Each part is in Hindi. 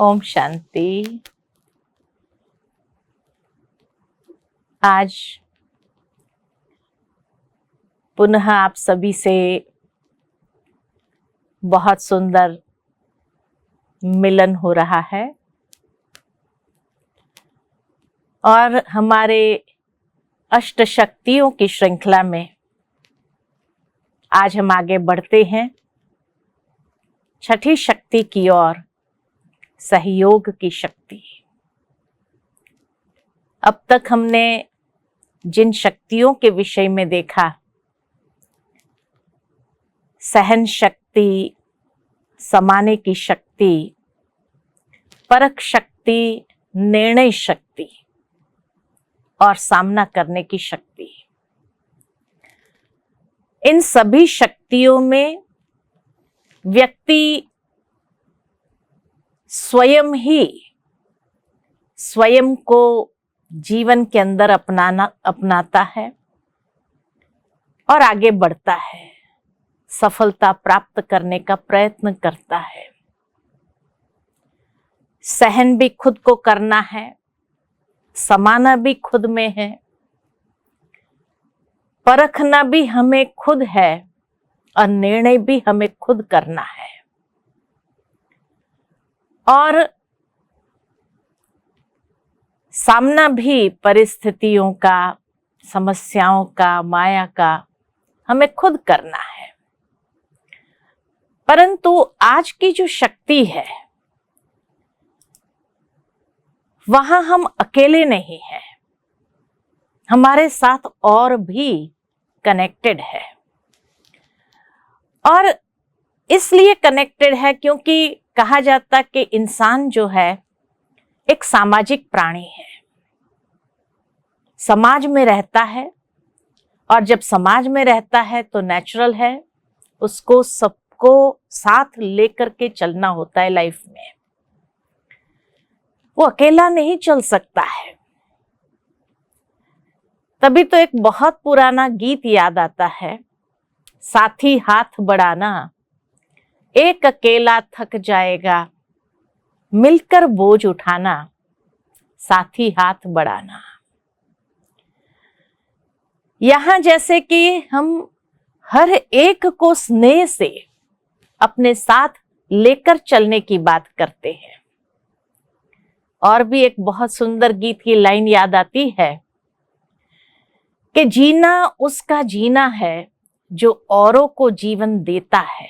ओम शांति। आज पुनः आप सभी से बहुत सुंदर मिलन हो रहा है और हमारे अष्ट शक्तियों की श्रृंखला में आज हम आगे बढ़ते हैं छठी शक्ति की ओर, सहयोग की शक्ति। अब तक हमने जिन शक्तियों के विषय में देखा, सहन शक्ति, समाने की शक्ति, परख शक्ति, निर्णय शक्ति और सामना करने की शक्ति, इन सभी शक्तियों में व्यक्ति स्वयं को जीवन के अंदर अपनाता है और आगे बढ़ता है, सफलता प्राप्त करने का प्रयत्न करता है। सहन भी खुद को करना है, समाना भी खुद में है, परखना भी हमें खुद है और निर्णय भी हमें खुद करना है। और सामना भी परिस्थितियों का, समस्याओं का, माया का हमें खुद करना है। परंतु आज की जो शक्ति है वहां हम अकेले नहीं हैं, हमारे साथ और भी कनेक्टेड है। और इसलिए कनेक्टेड है क्योंकि कहा जाता कि इंसान जो है एक सामाजिक प्राणी है, समाज में रहता है और जब समाज में रहता है तो नेचुरल है उसको सबको साथ लेकर के चलना होता है लाइफ में। वो अकेला नहीं चल सकता है। तभी तो एक बहुत पुराना गीत याद आता है, साथी हाथ बढ़ाना, एक अकेला थक जाएगा, मिलकर बोझ उठाना, साथी हाथ बढ़ाना। यहां जैसे कि हम हर एक को स्नेह से अपने साथ लेकर चलने की बात करते हैं। और भी एक बहुत सुंदर गीत की लाइन याद आती है कि जीना उसका जीना है जो औरों को जीवन देता है।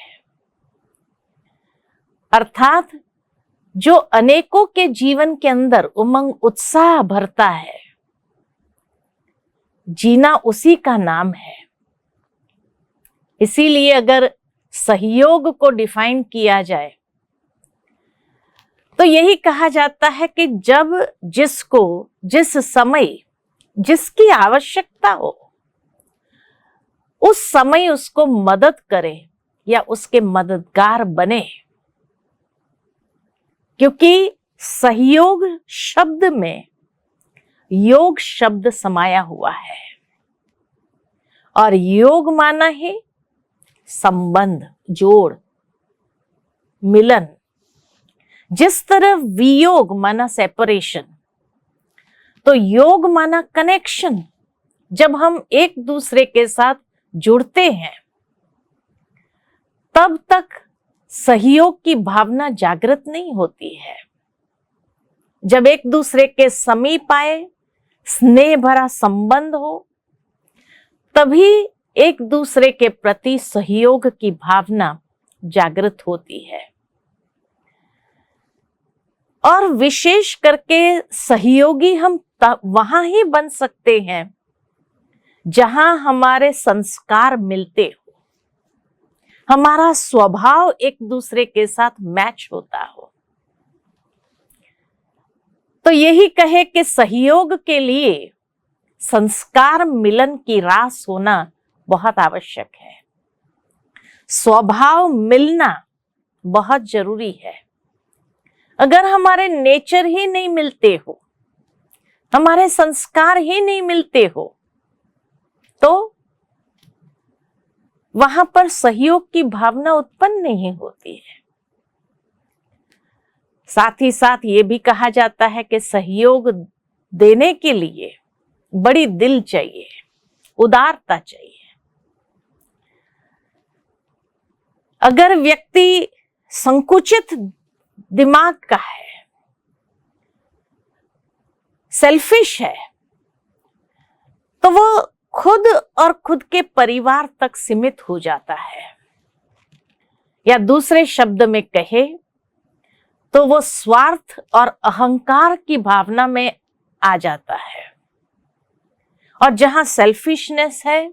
अर्थात जो अनेकों के जीवन के अंदर उमंग उत्साह भरता है, जीना उसी का नाम है। इसीलिए अगर सहयोग को डिफाइन किया जाए तो यही कहा जाता है कि जब जिसको जिस समय जिसकी आवश्यकता हो उस समय उसको मदद करे या उसके मददगार बने। क्योंकि सहयोग शब्द में योग शब्द समाया हुआ है और योग माना है संबंध, जोड़, मिलन। जिस तरह वियोग माना सेपरेशन, तो योग माना कनेक्शन। जब हम एक दूसरे के साथ जुड़ते हैं तब तक सहयोग की भावना जागृत नहीं होती है। जब एक दूसरे के समीप आए, स्नेह भरा संबंध हो, तभी एक दूसरे के प्रति सहयोग की भावना जागृत होती है। और विशेष करके सहयोगी हम वहां ही बन सकते हैं जहां हमारे संस्कार मिलते हो, हमारा स्वभाव एक दूसरे के साथ मैच होता हो। तो यही कहे कि सहयोग के लिए संस्कार मिलन की रास होना बहुत आवश्यक है। स्वभाव मिलना बहुत जरूरी है। अगर हमारे नेचर ही नहीं मिलते हो, हमारे संस्कार ही नहीं मिलते हो, तो वहां पर सहयोग की भावना उत्पन्न नहीं होती है। साथ ही साथ ये भी कहा जाता है कि सहयोग देने के लिए बड़ी दिल चाहिए, उदारता चाहिए। अगर व्यक्ति संकुचित दिमाग का है, सेल्फिश है, तो वो खुद और खुद के परिवार तक सीमित हो जाता है, या दूसरे शब्द में कहे तो वो स्वार्थ और अहंकार की भावना में आ जाता है। और जहां सेल्फिशनेस है,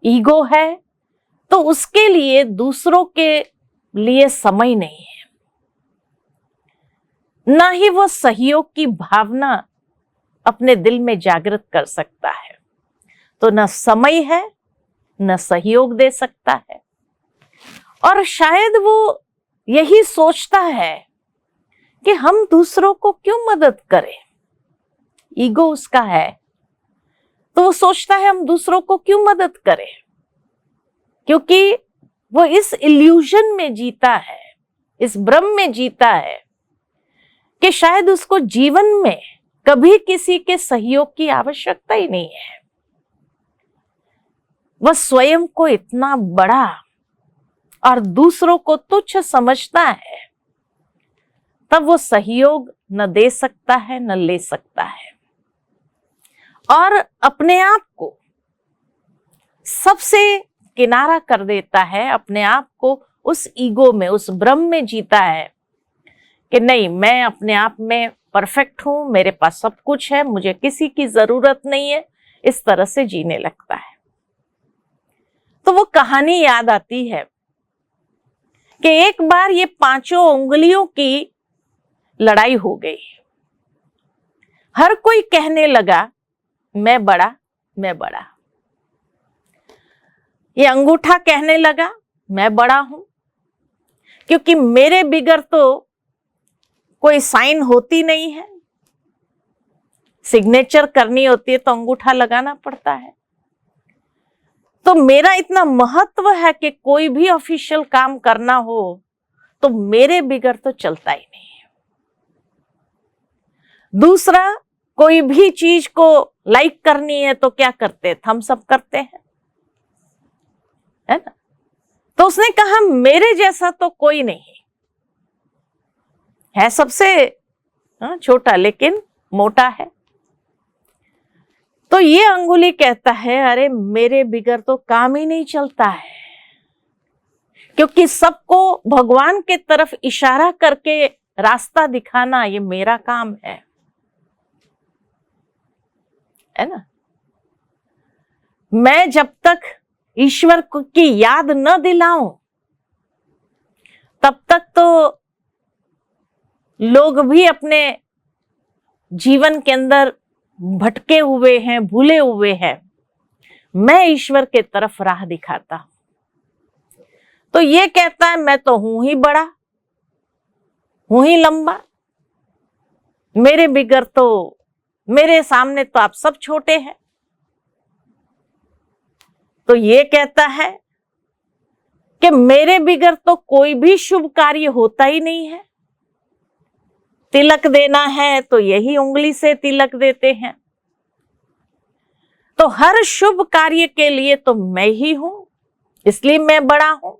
ईगो है, तो उसके लिए दूसरों के लिए समय नहीं है, ना ही वो सहयोग की भावना अपने दिल में जागृत कर सकता है। तो न समय है, न सहयोग दे सकता है, और शायद वो यही सोचता है कि हम दूसरों को क्यों मदद करें। ईगो उसका है, तो वो सोचता है हम दूसरों को क्यों मदद करें, क्योंकि वो इस इल्यूजन में जीता है, इस भ्रम में जीता है कि शायद उसको जीवन में कभी किसी के सहयोग की आवश्यकता ही नहीं है। वह स्वयं को इतना बड़ा और दूसरों को तुच्छ समझता है, तब वो सहयोग न दे सकता है, न ले सकता है, और अपने आप को सबसे किनारा कर देता है, अपने आप को उस ईगो में, उस भ्रम में जीता है कि नहीं, मैं अपने आप में परफेक्ट हूं, मेरे पास सब कुछ है, मुझे किसी की जरूरत नहीं है। इस तरह से जीने लगता है। तो वो कहानी याद आती है कि एक बार ये 5 उंगलियों की लड़ाई हो गई। हर कोई कहने लगा मैं बड़ा, मैं बड़ा। ये अंगूठा कहने लगा मैं बड़ा हूं, क्योंकि मेरे बिगर तो कोई साइन होती नहीं है, सिग्नेचर करनी होती है तो अंगूठा लगाना पड़ता है, तो मेरा इतना महत्व है कि कोई भी ऑफिशियल काम करना हो तो मेरे बिगर तो चलता ही नहीं है। दूसरा, कोई भी चीज को लाइक करनी है तो क्या करते, थम्स अप करते हैं, है ना। तो उसने कहा मेरे जैसा तो कोई नहीं है, सबसे छोटा लेकिन मोटा है। तो ये अंगुली कहता है अरे मेरे बिगर तो काम ही नहीं चलता है, क्योंकि सबको भगवान के तरफ इशारा करके रास्ता दिखाना ये मेरा काम है ना। मैं जब तक ईश्वर की याद न दिलाऊं तब तक तो लोग भी अपने जीवन के अंदर भटके हुए हैं, भूले हुए हैं। मैं ईश्वर के तरफ राह दिखाता हूं। तो ये कहता है मैं तो हूं ही बड़ा, हूं ही लंबा, मेरे बिगर तो, मेरे सामने तो आप सब छोटे हैं। तो ये कहता है कि मेरे बिगर तो कोई भी शुभ कार्य होता ही नहीं है। तिलक देना है तो यही उंगली से तिलक देते हैं। तो हर शुभ कार्य के लिए तो मैं ही हूं, इसलिए मैं बड़ा हूं।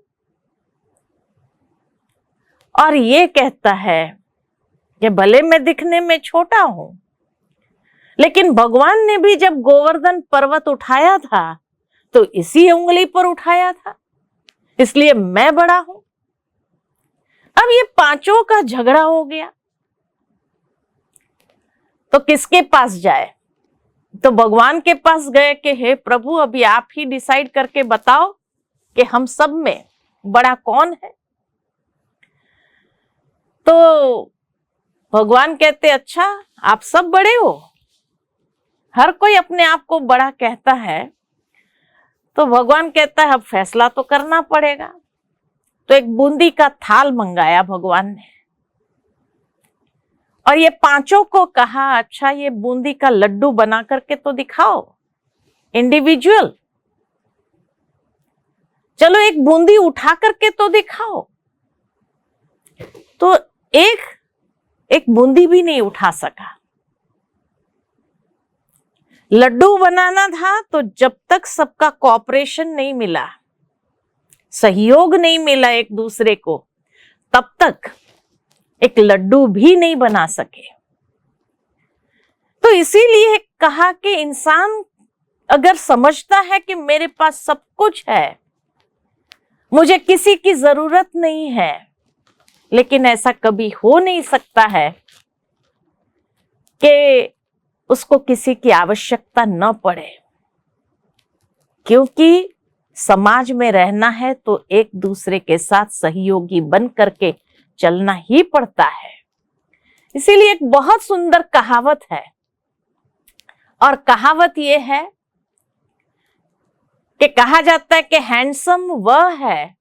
और ये कहता है कि भले मैं दिखने में छोटा हूं, लेकिन भगवान ने भी जब गोवर्धन पर्वत उठाया था तो इसी उंगली पर उठाया था, इसलिए मैं बड़ा हूं। अब ये 5 का झगड़ा हो गया, तो किसके पास जाए? तो भगवान के पास गए कि हे प्रभु, अभी आप ही डिसाइड करके बताओ कि हम सब में बड़ा कौन है। तो भगवान कहते अच्छा, आप सब बड़े हो, हर कोई अपने आप को बड़ा कहता है। तो भगवान कहता है अब फैसला तो करना पड़ेगा। तो एक बूंदी का थाल मंगाया भगवान ने, और ये 5 को कहा अच्छा ये बूंदी का लड्डू बना करके तो दिखाओ, इंडिविजुअल, चलो एक बूंदी उठा करके तो दिखाओ। तो एक एक बूंदी भी नहीं उठा सका। लड्डू बनाना था तो जब तक सबका कोऑपरेशन नहीं मिला, सहयोग नहीं मिला एक दूसरे को, तब तक एक लड्डू भी नहीं बना सके। तो इसीलिए कहा कि इंसान अगर समझता है कि मेरे पास सब कुछ है, मुझे किसी की जरूरत नहीं है, लेकिन ऐसा कभी हो नहीं सकता है कि उसको किसी की आवश्यकता न पड़े, क्योंकि समाज में रहना है तो एक दूसरे के साथ सहयोगी बन करके चलना ही पड़ता है। इसीलिए एक बहुत सुंदर कहावत है, और कहावत यह है कि कहा जाता है कि हैंडसम वह है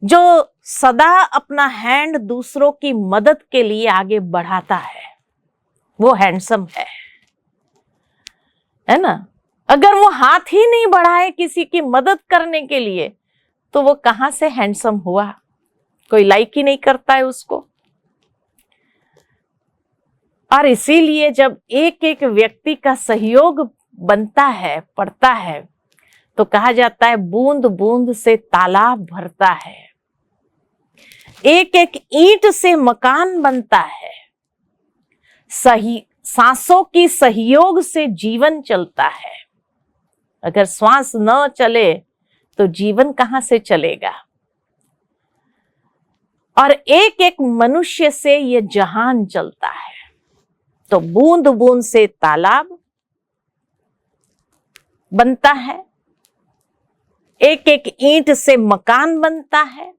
जो सदा अपना हैंड दूसरों की मदद के लिए आगे बढ़ाता है, वो हैंडसम है ना। अगर वो हाथ ही नहीं बढ़ाए किसी की मदद करने के लिए तो वो कहां से हैंडसम हुआ, कोई लाइक ही नहीं करता है उसको। और इसीलिए जब एक एक व्यक्ति का सहयोग बनता है, पड़ता है, तो कहा जाता है बूंद बूंद से तालाब भरता है, एक एक ईंट से मकान बनता है, सही सांसों की सहयोग से जीवन चलता है। अगर श्वास न चले तो जीवन कहां से चलेगा। और एक एक मनुष्य से ये जहान चलता है। तो बूंद बूंद से तालाब बनता है, एक एक ईंट से मकान बनता है,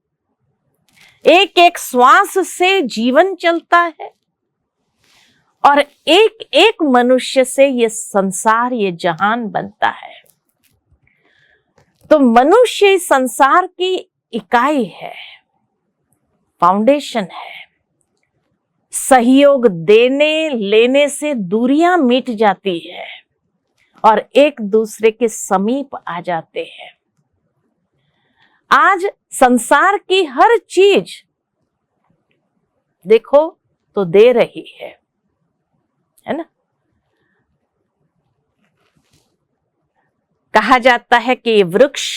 एक एक श्वास से जीवन चलता है, और एक एक मनुष्य से ये संसार, ये जहान बनता है। तो मनुष्य इस संसार की इकाई है, फाउंडेशन है। सहयोग देने लेने से दूरियां मिट जाती है और एक दूसरे के समीप आ जाते हैं। आज संसार की हर चीज देखो तो दे रही है ना। कहा जाता है कि ये वृक्ष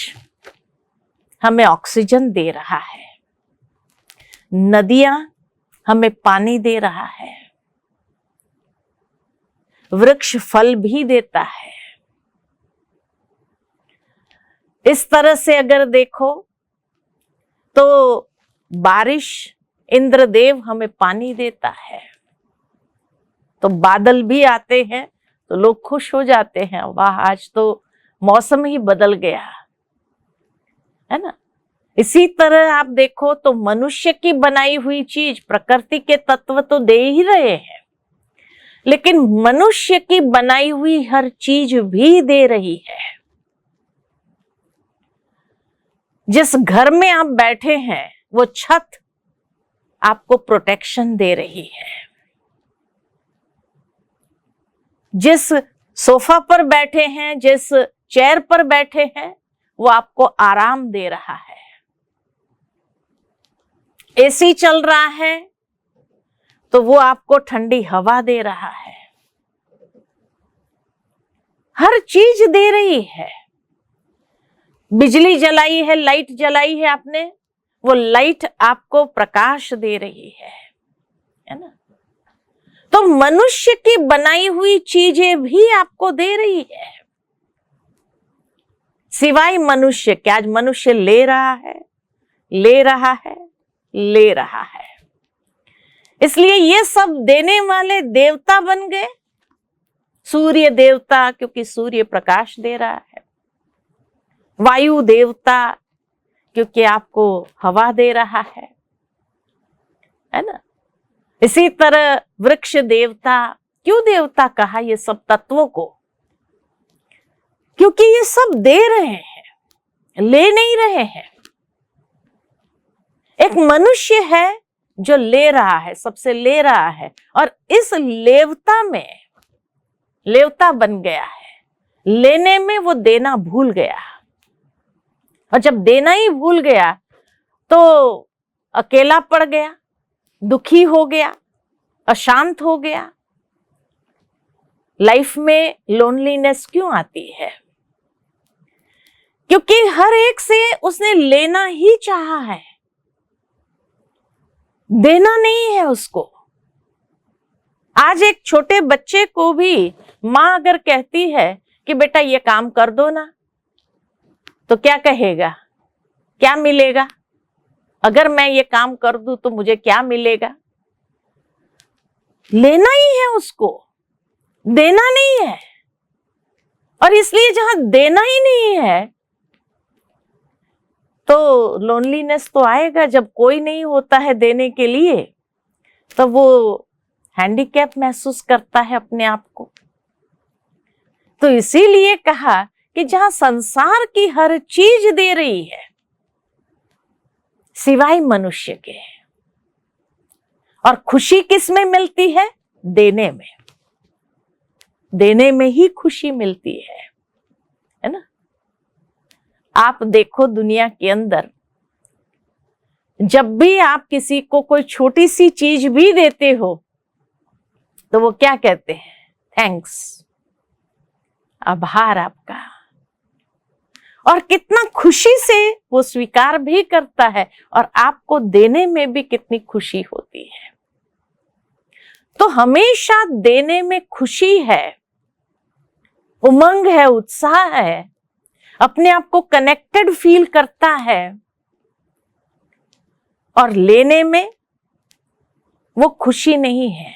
हमें ऑक्सीजन दे रहा है, नदियां हमें पानी दे रहा है, वृक्ष फल भी देता है। इस तरह से अगर देखो तो बारिश, इंद्रदेव हमें पानी देता है, तो बादल भी आते हैं तो लोग खुश हो जाते हैं, वाह आज तो मौसम ही बदल गया, है ना। इसी तरह आप देखो तो मनुष्य की बनाई हुई चीज, प्रकृति के तत्व तो दे ही रहे हैं, लेकिन मनुष्य की बनाई हुई हर चीज भी दे रही है। जिस घर में आप बैठे हैं वो छत आपको प्रोटेक्शन दे रही है, जिस सोफा पर बैठे हैं, जिस चेयर पर बैठे हैं, वो आपको आराम दे रहा है। एसी चल रहा है तो वो आपको ठंडी हवा दे रहा है। हर चीज दे रही है। बिजली जलाई है, लाइट जलाई है आपने, वो लाइट आपको प्रकाश दे रही है ना। तो मनुष्य की बनाई हुई चीजें भी आपको दे रही है, सिवाय मनुष्य के। आज मनुष्य ले रहा है, ले रहा है, ले रहा है। इसलिए ये सब देने वाले देवता बन गए। सूर्य देवता क्योंकि सूर्य प्रकाश दे रहा है, वायु देवता क्योंकि आपको हवा दे रहा है ना। इसी तरह वृक्ष देवता, क्यों देवता कहा ये सब तत्वों को? क्योंकि ये सब दे रहे हैं, ले नहीं रहे हैं। एक मनुष्य है जो ले रहा है, सबसे ले रहा है, और इस लेवता में लेवता बन गया है। लेने में वो देना भूल गया, और जब देना ही भूल गया तो अकेला पड़ गया, दुखी हो गया, अशांत हो गया। लाइफ में लोनलीनेस क्यों आती है? क्योंकि हर एक से उसने लेना ही चाहा है, देना नहीं है उसको। आज एक छोटे बच्चे को भी मां अगर कहती है कि बेटा ये काम कर दो ना, तो क्या कहेगा? क्या मिलेगा? अगर मैं ये काम कर दूं तो मुझे क्या मिलेगा? लेना ही है उसको, देना नहीं है। और इसलिए जहां देना ही नहीं है तो लोनलीनेस तो आएगा। जब कोई नहीं होता है देने के लिए, तब वो हैंडीकैप महसूस करता है अपने आप को। तो इसीलिए कहा कि जहां संसार की हर चीज दे रही है सिवाय मनुष्य के, और खुशी किस में मिलती है? देने में। देने में ही खुशी मिलती है ना? आप देखो दुनिया के अंदर, जब भी आप किसी को कोई छोटी सी चीज भी देते हो तो वो क्या कहते हैं? थैंक्स, आभार आपका। और कितना खुशी से वो स्वीकार भी करता है, और आपको देने में भी कितनी खुशी होती है। तो हमेशा देने में खुशी है, उमंग है, उत्साह है, अपने आप को कनेक्टेड फील करता है। और लेने में वो खुशी नहीं है।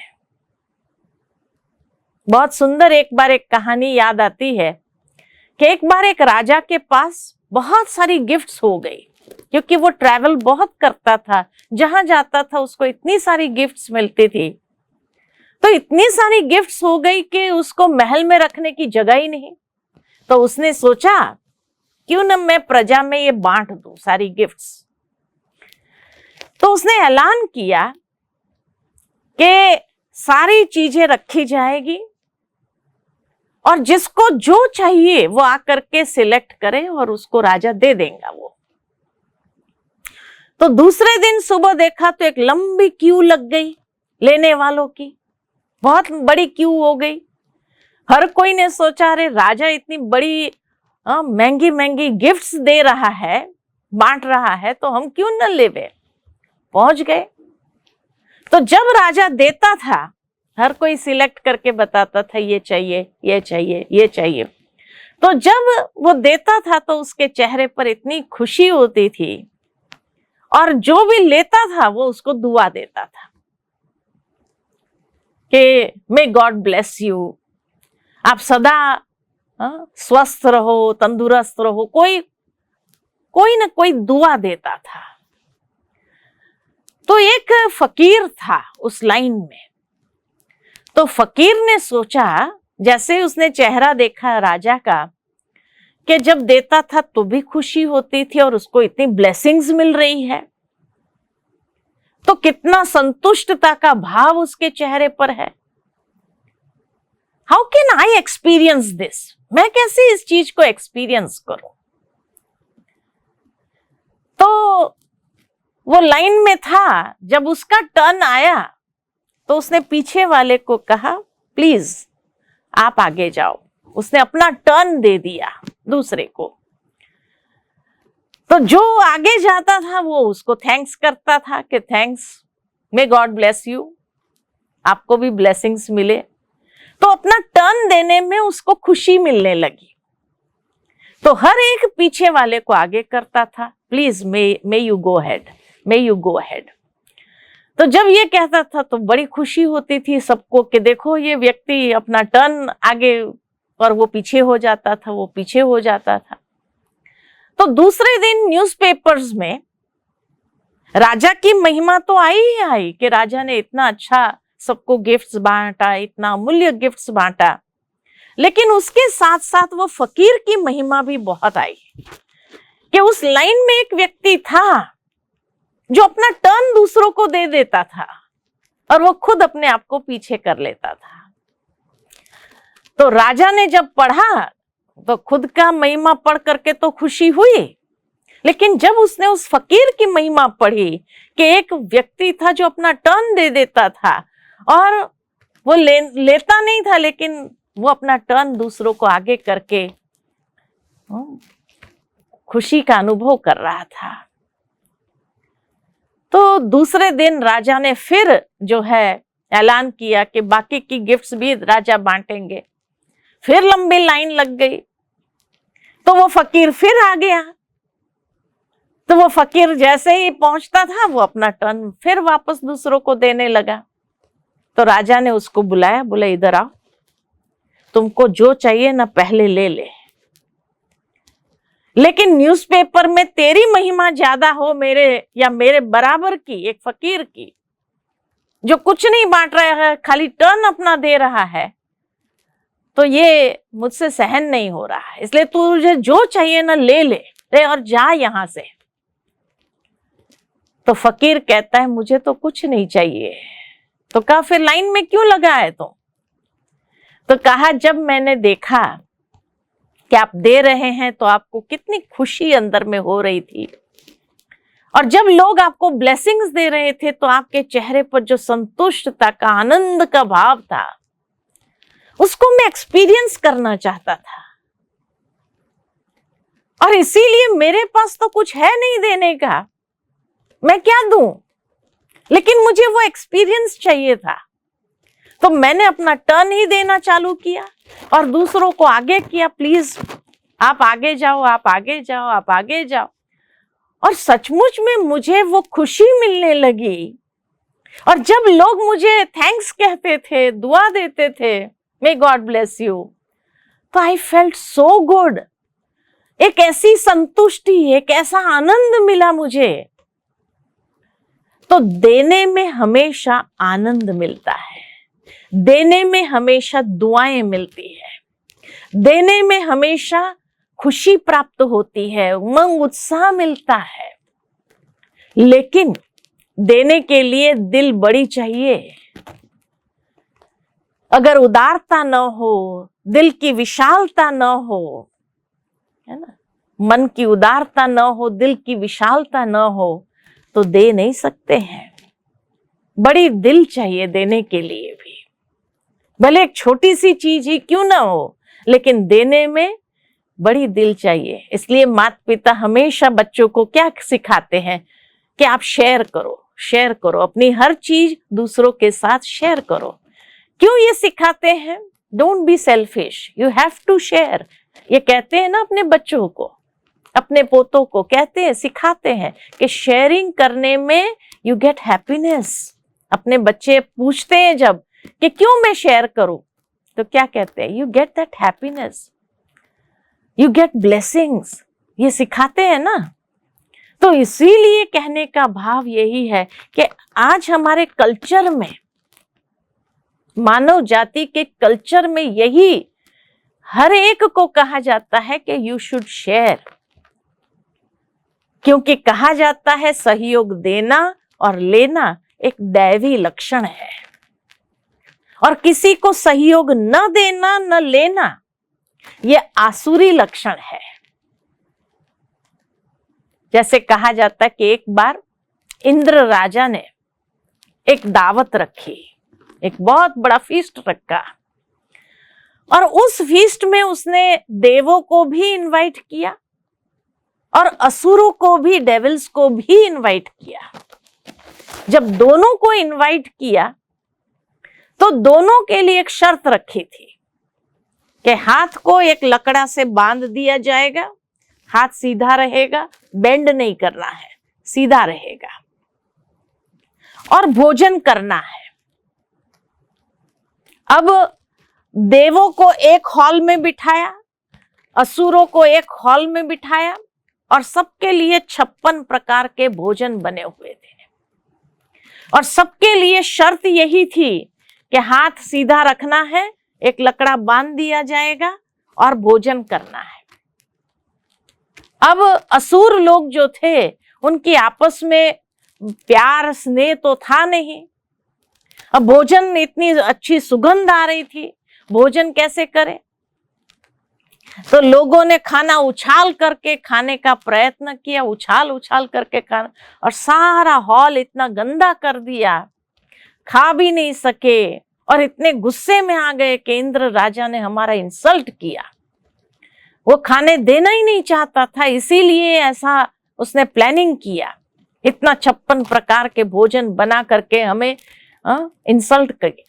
बहुत सुंदर एक बार एक कहानी याद आती है कि एक बार एक राजा के पास बहुत सारी गिफ्ट्स हो गई, क्योंकि वो ट्रैवल बहुत करता था। जहां जाता था उसको इतनी सारी गिफ्ट्स मिलती थी। तो इतनी सारी गिफ्ट्स हो गई कि उसको महल में रखने की जगह ही नहीं। तो उसने सोचा क्यों न मैं प्रजा में ये बांट दूं सारी गिफ्ट्स। तो उसने ऐलान किया कि सारी चीजें रखी जाएगी और जिसको जो चाहिए वो आकर के सिलेक्ट करे और उसको राजा दे देगा वो। तो दूसरे दिन सुबह देखा तो एक लंबी क्यू लग गई लेने वालों की, बहुत बड़ी क्यू हो गई। हर कोई ने सोचा अरे राजा इतनी बड़ी महंगी महंगी गिफ्ट्स दे रहा है, बांट रहा है, तो हम क्यों न लेवे। पहुंच गए। तो जब राजा देता था हर कोई सिलेक्ट करके बताता था ये चाहिए, ये चाहिए, ये चाहिए। तो जब वो देता था तो उसके चेहरे पर इतनी खुशी होती थी, और जो भी लेता था वो उसको दुआ देता था कि मे गॉड ब्लेस यू, आप सदा स्वस्थ रहो, तंदुरुस्त रहो। कोई ना कोई दुआ देता था। तो एक फकीर था उस लाइन में। तो फकीर ने सोचा, जैसे उसने चेहरा देखा राजा का कि जब देता था तो भी खुशी होती थी और उसको इतनी ब्लेसिंग्स मिल रही है, तो कितना संतुष्टता का भाव उसके चेहरे पर है। How can I experience this? मैं कैसे इस चीज को एक्सपीरियंस करूं? तो वो लाइन में था, जब उसका टर्न आया तो उसने पीछे वाले को कहा प्लीज आप आगे जाओ। उसने अपना टर्न दे दिया दूसरे को। तो जो आगे जाता था वो उसको थैंक्स करता था कि thanks, may God bless you, आपको भी ब्लेसिंग्स मिले। तो अपना टर्न देने में उसको खुशी मिलने लगी। तो हर एक पीछे वाले को आगे करता था, please may you go head, may you go head. तो जब ये कहता था तो बड़ी खुशी होती थी सबको कि देखो ये व्यक्ति अपना टर्न आगे, और वो पीछे हो जाता था, वो पीछे हो जाता था। तो दूसरे दिन न्यूज़पेपर्स में राजा की महिमा तो आई ही आई कि राजा ने इतना अच्छा सबको गिफ्ट्स बांटा, इतना अमूल्य गिफ्ट्स बांटा। लेकिन उसके साथ साथ वो फकीर की महिमा भी बहुत आई कि उस लाइन में एक व्यक्ति था जो अपना टर्न दूसरों को दे देता था और वो खुद अपने आप को पीछे कर लेता था। तो राजा ने जब पढ़ा तो खुद का महिमा पढ़ करके तो खुशी हुई, लेकिन जब उसने उस फकीर की महिमा पढ़ी कि एक व्यक्ति था जो अपना टर्न दे देता था और वो लेता नहीं था, लेकिन वो अपना टर्न दूसरों को आगे करके खुशी का अनुभव कर रहा था, तो दूसरे दिन राजा ने फिर जो है ऐलान किया कि बाकी की गिफ्ट्स भी राजा बांटेंगे। फिर लंबी लाइन लग गई, तो वो फकीर फिर आ गया। तो वो फकीर जैसे ही पहुंचता था वो अपना टर्न फिर वापस दूसरों को देने लगा। तो राजा ने उसको बुलाया, बोले इधर आओ, तुमको जो चाहिए ना पहले ले ले, लेकिन न्यूज़पेपर में तेरी महिमा ज्यादा हो मेरे या मेरे बराबर की एक फकीर की, जो कुछ नहीं बांट रहा है, खाली टर्न अपना दे रहा है, तो ये मुझसे सहन नहीं हो रहा है। इसलिए तुझे जो चाहिए ना ले ले और जा यहां से। तो फकीर कहता है मुझे तो कुछ नहीं चाहिए। तो कहा फिर लाइन में क्यों लगा है तुम? तो कहा जब मैंने देखा कि आप दे रहे हैं तो आपको कितनी खुशी अंदर में हो रही थी, और जब लोग आपको ब्लेसिंग्स दे रहे थे तो आपके चेहरे पर जो संतुष्टता का, आनंद का भाव था, उसको मैं एक्सपीरियंस करना चाहता था। और इसीलिए मेरे पास तो कुछ है नहीं देने का, मैं क्या दूं, लेकिन मुझे वो एक्सपीरियंस चाहिए था। तो मैंने अपना टर्न ही देना चालू किया और दूसरों को आगे किया, प्लीज आप आगे जाओ, आप आगे जाओ, आप आगे जाओ। और सचमुच में मुझे वो खुशी मिलने लगी। और जब लोग मुझे थैंक्स कहते थे, दुआ देते थे, मे गॉड ब्लेस यू, तो आई फेल्ट सो गुड। एक ऐसी संतुष्टि, एक ऐसा आनंद मिला मुझे। तो देने में हमेशा आनंद मिलता है, देने में हमेशा दुआएं मिलती है, देने में हमेशा खुशी प्राप्त होती है, उमंग उत्साह मिलता है। लेकिन देने के लिए दिल बड़ी चाहिए। अगर उदारता न हो, दिल की विशालता न हो, है ना, मन की उदारता न हो, दिल की विशालता न हो, तो दे नहीं सकते हैं। बड़ी दिल चाहिए देने के लिए भी, भले एक छोटी सी चीज ही क्यों ना हो, लेकिन देने में बड़ी दिल चाहिए। इसलिए माता पिता हमेशा बच्चों को क्या सिखाते हैं कि आप शेयर करो, शेयर करो, अपनी हर चीज दूसरों के साथ शेयर करो। क्यों ये सिखाते हैं? Don't be selfish, you have to share. ये कहते हैं ना अपने बच्चों को, अपने पोतों को कहते हैं, सिखाते हैं कि शेयरिंग करने में यू गेट हैप्पीनेस। अपने बच्चे पूछते हैं जब कि क्यों मैं शेयर करूं, तो क्या कहते हैं? You get that happiness, you get blessings. ये सिखाते हैं ना। तो इसीलिए कहने का भाव यही है कि आज हमारे कल्चर में, मानव जाति के कल्चर में यही हर एक को कहा जाता है कि यू शुड शेयर। क्योंकि कहा जाता है सहयोग देना और लेना एक दैवी लक्षण है, और किसी को सहयोग न देना न लेना ये आसुरी लक्षण है। जैसे कहा जाता है कि एक बार इंद्र राजा ने एक दावत रखी, एक बहुत बड़ा फीस्ट रखा, और उस फीस्ट में उसने देवों को भी इनवाइट किया और असुरों को भी, डेविल्स को भी इनवाइट किया। जब दोनों को इनवाइट किया तो दोनों के लिए एक शर्त रखी थी कि हाथ को एक लकड़ा से बांध दिया जाएगा, हाथ सीधा रहेगा, बेंड नहीं करना है, सीधा रहेगा, और भोजन करना है। अब देवों को एक हॉल में बिठाया, असुरों को एक हॉल में बिठाया, और सबके लिए 56 प्रकार के भोजन बने हुए थे। और सबके लिए शर्त यही थी कि हाथ सीधा रखना है, एक लकड़ा बांध दिया जाएगा और भोजन करना है। अब असुर लोग जो थे उनकी आपस में प्यार स्नेह तो था नहीं। अब भोजन, इतनी अच्छी सुगंध आ रही थी, भोजन कैसे करें? तो लोगों ने खाना उछाल करके खाने का प्रयत्न किया, उछाल उछाल करके खाना, और सारा हॉल इतना गंदा कर दिया, खा भी नहीं सके, और इतने गुस्से में आ गए कि इंद्र राजा ने हमारा इंसल्ट किया। वो खाने देना ही नहीं चाहता था, इसीलिए ऐसा उसने प्लानिंग किया, इतना 56 प्रकार के भोजन बना करके हमें इंसल्ट किया।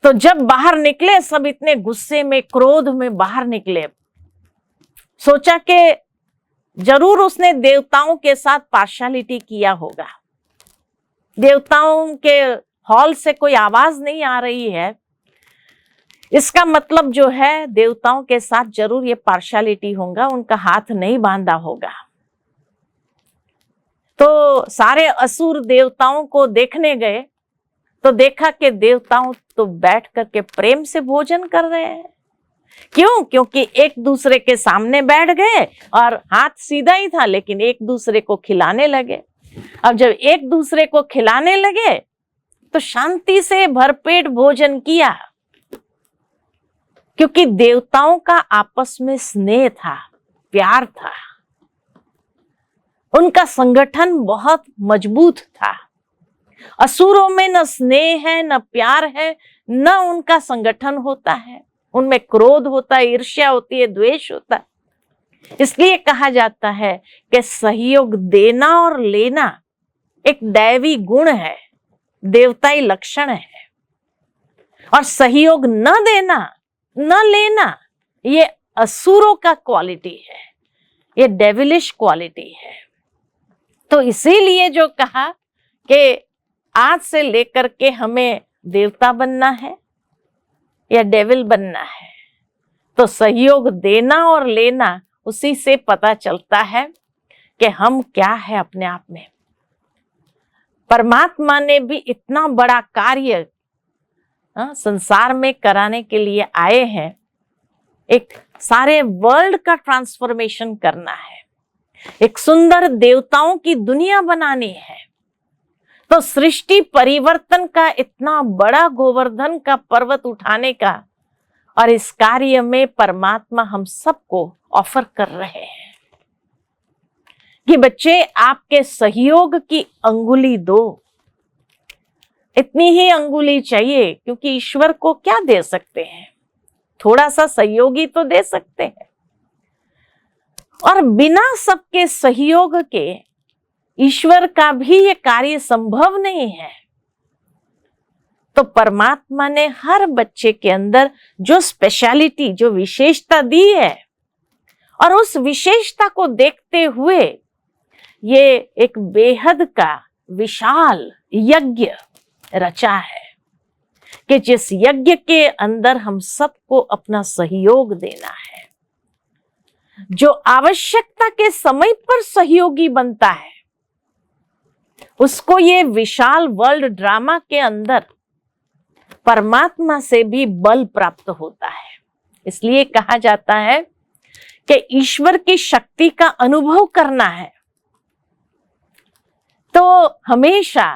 तो जब बाहर निकले सब इतने गुस्से में, क्रोध में बाहर निकले, सोचा कि जरूर उसने देवताओं के साथ पार्शियलिटी किया होगा। देवताओं के हॉल से कोई आवाज नहीं आ रही है, इसका मतलब जो है देवताओं के साथ जरूर ये पार्शियलिटी होगा, उनका हाथ नहीं बांधा होगा। तो सारे असुर देवताओं को देखने गए तो देखा कि देवताओं तो बैठ करके प्रेम से भोजन कर रहे हैं। क्यों? क्योंकि एक दूसरे के सामने बैठ गए और हाथ सीधा ही था, लेकिन एक दूसरे को खिलाने लगे। अब जब एक दूसरे को खिलाने लगे तो शांति से भरपेट भोजन किया, क्योंकि देवताओं का आपस में स्नेह था, प्यार था, उनका संगठन बहुत मजबूत था। असुरों में न स्नेह है, न प्यार है, न उनका संगठन होता है, उनमें क्रोध होता है, ईर्ष्या होती है, द्वेष होता है। इसलिए कहा जाता है कि सहयोग देना और लेना एक दैवी गुण है, देवताई लक्षण है। और सहयोग न देना न लेना ये असुरों का क्वालिटी है, ये डेविलिश क्वालिटी है। तो इसीलिए जो कहा कि आज से लेकर के हमें देवता बनना है या डेविल बनना है, तो सहयोग देना और लेना उसी से पता चलता है कि हम क्या है अपने आप में। परमात्मा ने भी इतना बड़ा कार्य संसार में कराने के लिए आए हैं, एक सारे वर्ल्ड का ट्रांसफॉर्मेशन करना है, एक सुंदर देवताओं की दुनिया बनानी है। तो सृष्टि परिवर्तन का इतना बड़ा गोवर्धन का पर्वत उठाने का, और इस कार्य में परमात्मा हम सबको ऑफर कर रहे हैं कि बच्चे आपके सहयोग की अंगुली दो। इतनी ही अंगुली चाहिए, क्योंकि ईश्वर को क्या दे सकते हैं, थोड़ा सा सहयोगी तो दे सकते हैं, और बिना सबके सहयोग के ईश्वर का भी ये कार्य संभव नहीं है। तो परमात्मा ने हर बच्चे के अंदर जो स्पेशलिटी, जो विशेषता दी है, और उस विशेषता को देखते हुए ये एक बेहद का विशाल यज्ञ रचा है कि जिस यज्ञ के अंदर हम सबको अपना सहयोग देना है। जो आवश्यकता के समय पर सहयोगी बनता है उसको ये विशाल वर्ल्ड ड्रामा के अंदर परमात्मा से भी बल प्राप्त होता है। इसलिए कहा जाता है कि ईश्वर की शक्ति का अनुभव करना है तो हमेशा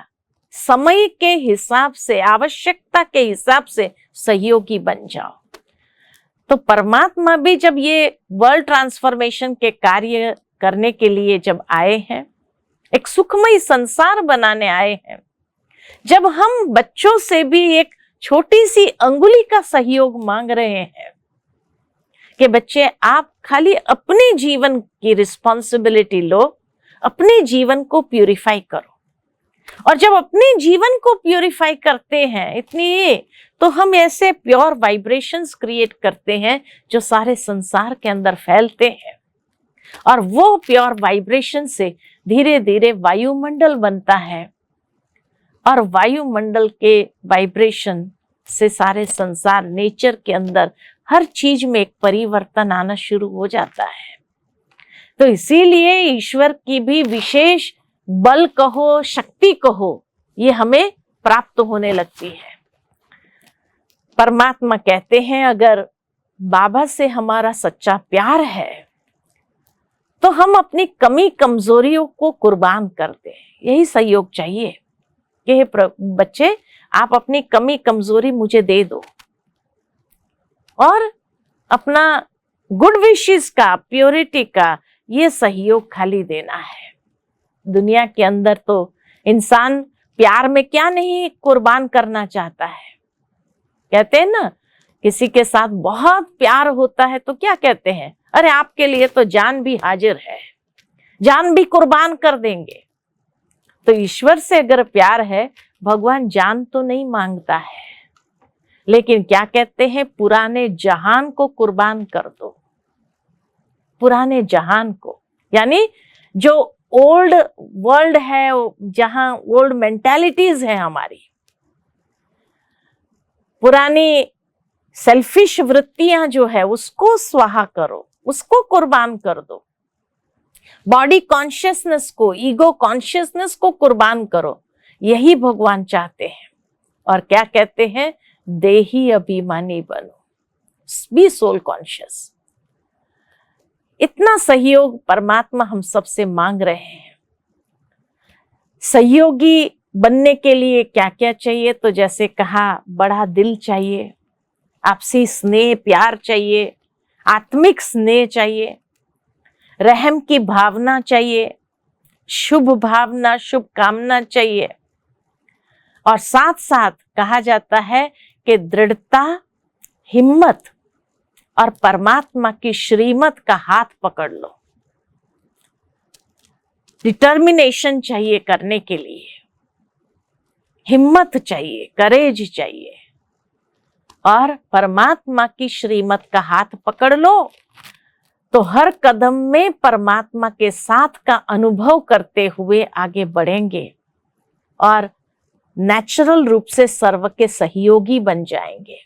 समय के हिसाब से, आवश्यकता के हिसाब से सहयोगी बन जाओ। तो परमात्मा भी जब ये वर्ल्ड ट्रांसफॉर्मेशन के कार्य करने के लिए जब आए हैं, एक सुखमय संसार बनाने आए हैं, जब हम बच्चों से भी एक छोटी सी अंगुली का सहयोग मांग रहे हैं कि बच्चे आप खाली अपने जीवन की रिस्पॉन्सिबिलिटी लो, अपने जीवन को प्यूरिफाई करो। और जब अपने जीवन को प्यूरिफाई करते हैं इतनी, तो हम ऐसे प्योर वाइब्रेशंस क्रिएट करते हैं जो सारे संसार के अंदर फैलते हैं, और वो प्योर वाइब्रेशन से धीरे धीरे वायुमंडल बनता है, और वायुमंडल के वाइब्रेशन से सारे संसार, नेचर के अंदर हर चीज में एक परिवर्तन आना शुरू हो जाता है। तो इसीलिए ईश्वर की भी विशेष बल कहो, शक्ति कहो, ये हमें प्राप्त होने लगती है। परमात्मा कहते हैं अगर बाबा से हमारा सच्चा प्यार है तो हम अपनी कमी कमजोरियों को कुर्बान कर दें। यही सहयोग चाहिए कि बच्चे आप अपनी कमी कमजोरी मुझे दे दो, और अपना गुड विशेस का, प्योरिटी का ये सहयोग खाली देना है। दुनिया के अंदर तो इंसान प्यार में क्या नहीं कुर्बान करना चाहता है। कहते हैं ना, किसी के साथ बहुत प्यार होता है तो क्या कहते हैं, अरे आपके लिए तो जान भी हाजिर है, जान भी कुर्बान कर देंगे। तो ईश्वर से अगर प्यार है, भगवान जान तो नहीं मांगता है, लेकिन क्या कहते हैं, पुराने जहान को कुर्बान कर दो। पुराने जहान को, यानी जो ओल्ड वर्ल्ड है, जहां ओल्ड मेंटालिटीज है हमारी, पुरानी सेल्फिश वृत्तियां जो है उसको स्वाहा करो, उसको कुर्बान कर दो। बॉडी कॉन्शियसनेस को, ईगो कॉन्शियसनेस को कुर्बान करो। यही भगवान चाहते हैं। और क्या कहते हैं, देही अभिमानी बनो, बी सोल कॉन्शियस। इतना सहयोग परमात्मा हम सबसे मांग रहे हैं। सहयोगी बनने के लिए क्या क्या चाहिए, तो जैसे कहा, बड़ा दिल चाहिए, आपसी स्नेह प्यार चाहिए, आत्मिक स्नेह चाहिए, रहम की भावना चाहिए, शुभ भावना, शुभ कामना चाहिए। और साथ साथ कहा जाता है कि दृढ़ता, हिम्मत और परमात्मा की श्रीमत का हाथ पकड़ लो। डिटर्मिनेशन चाहिए करने के लिए, हिम्मत चाहिए, करेज चाहिए, और परमात्मा की श्रीमत का हाथ पकड़ लो तो हर कदम में परमात्मा के साथ का अनुभव करते हुए आगे बढ़ेंगे और नेचुरल रूप से सर्व के सहयोगी बन जाएंगे।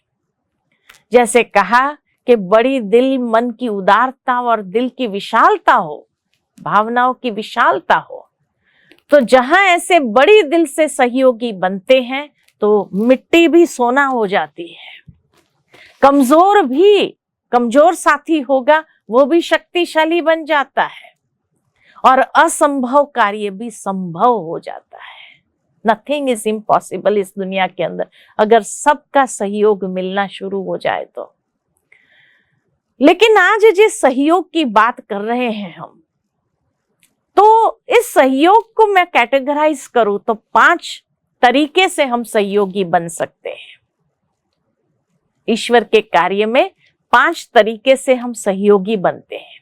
जैसे कहा कि बड़ी दिल मन की उदारता और दिल की विशालता हो, भावनाओं की विशालता हो, तो जहां ऐसे बड़ी दिल से सहयोगी बनते हैं तो मिट्टी भी सोना हो जाती है। कमजोर साथी होगा वो भी शक्तिशाली बन जाता है, और असंभव कार्य भी संभव हो जाता है। नथिंग इज इम्पॉसिबल इस दुनिया के अंदर, अगर सबका सहयोग मिलना शुरू हो जाए तो। लेकिन आज जिस सहयोग की बात कर रहे हैं हम, तो इस सहयोग को मैं कैटेगराइज करूं तो 5 तरीके से हम सहयोगी बन सकते हैं। ईश्वर के कार्य में 5 तरीके से हम सहयोगी बनते हैं।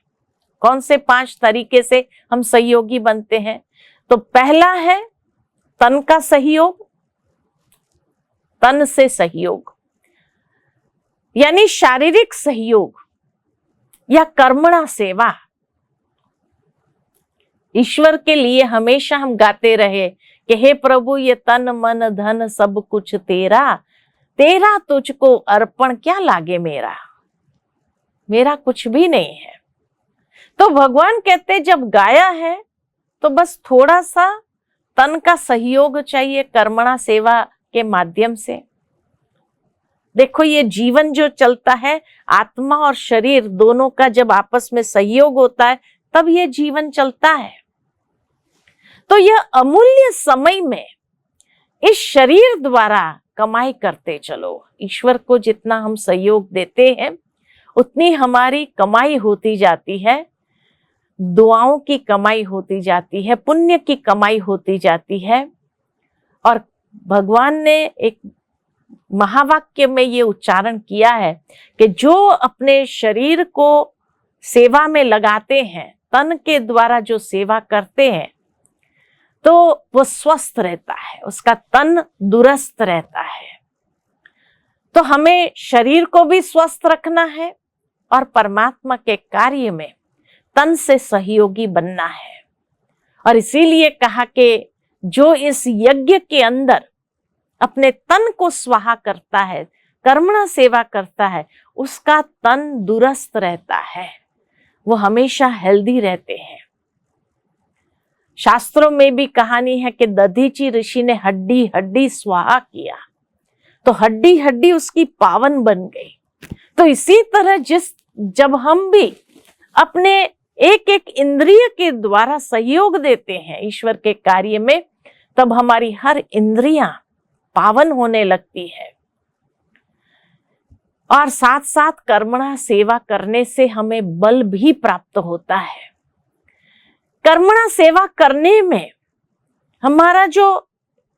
कौन से 5 तरीके से हम सहयोगी बनते हैं? तो पहला है तन का सहयोग, तन से सहयोग, यानी शारीरिक सहयोग या कर्मणा सेवा। ईश्वर के लिए हमेशा हम गाते रहे कि हे प्रभु, ये तन मन धन सब कुछ तेरा, तेरा तुझको अर्पण क्या लागे मेरा, मेरा कुछ भी नहीं है। तो भगवान कहते जब गाया है तो बस थोड़ा सा तन का सहयोग चाहिए कर्मणा सेवा के माध्यम से। देखो, ये जीवन जो चलता है, आत्मा और शरीर दोनों का जब आपस में सहयोग होता है तब ये जीवन चलता है। तो यह अमूल्य समय में इस शरीर द्वारा कमाई करते चलो। ईश्वर को जितना हम सहयोग देते हैं उतनी हमारी कमाई होती जाती है, दुआओं की कमाई होती जाती है, पुण्य की कमाई होती जाती है। और भगवान ने एक महावाक्य में ये उच्चारण किया है कि जो अपने शरीर को सेवा में लगाते हैं, तन के द्वारा जो सेवा करते हैं, तो वो स्वस्थ रहता है, उसका तन दुरुस्त रहता है। तो हमें शरीर को भी स्वस्थ रखना है और परमात्मा के कार्य में तन से सहयोगी बनना है। और इसीलिए कहा कि जो इस यज्ञ के अंदर अपने तन को स्वाहा करता है, कर्मणा सेवा करता है, उसका तन दुरुस्त रहता है, वो हमेशा हेल्दी रहते हैं। शास्त्रों में भी कहानी है कि दधीची ऋषि ने हड्डी हड्डी स्वाहा किया तो हड्डी हड्डी उसकी पावन बन गई। तो इसी तरह जब हम भी अपने एक एक इंद्रिय के द्वारा सहयोग देते हैं ईश्वर के कार्य में, तब हमारी हर इंद्रियां पावन होने लगती है। और साथ साथ कर्मणा सेवा करने से हमें बल भी प्राप्त होता है। कर्मणा सेवा करने में हमारा जो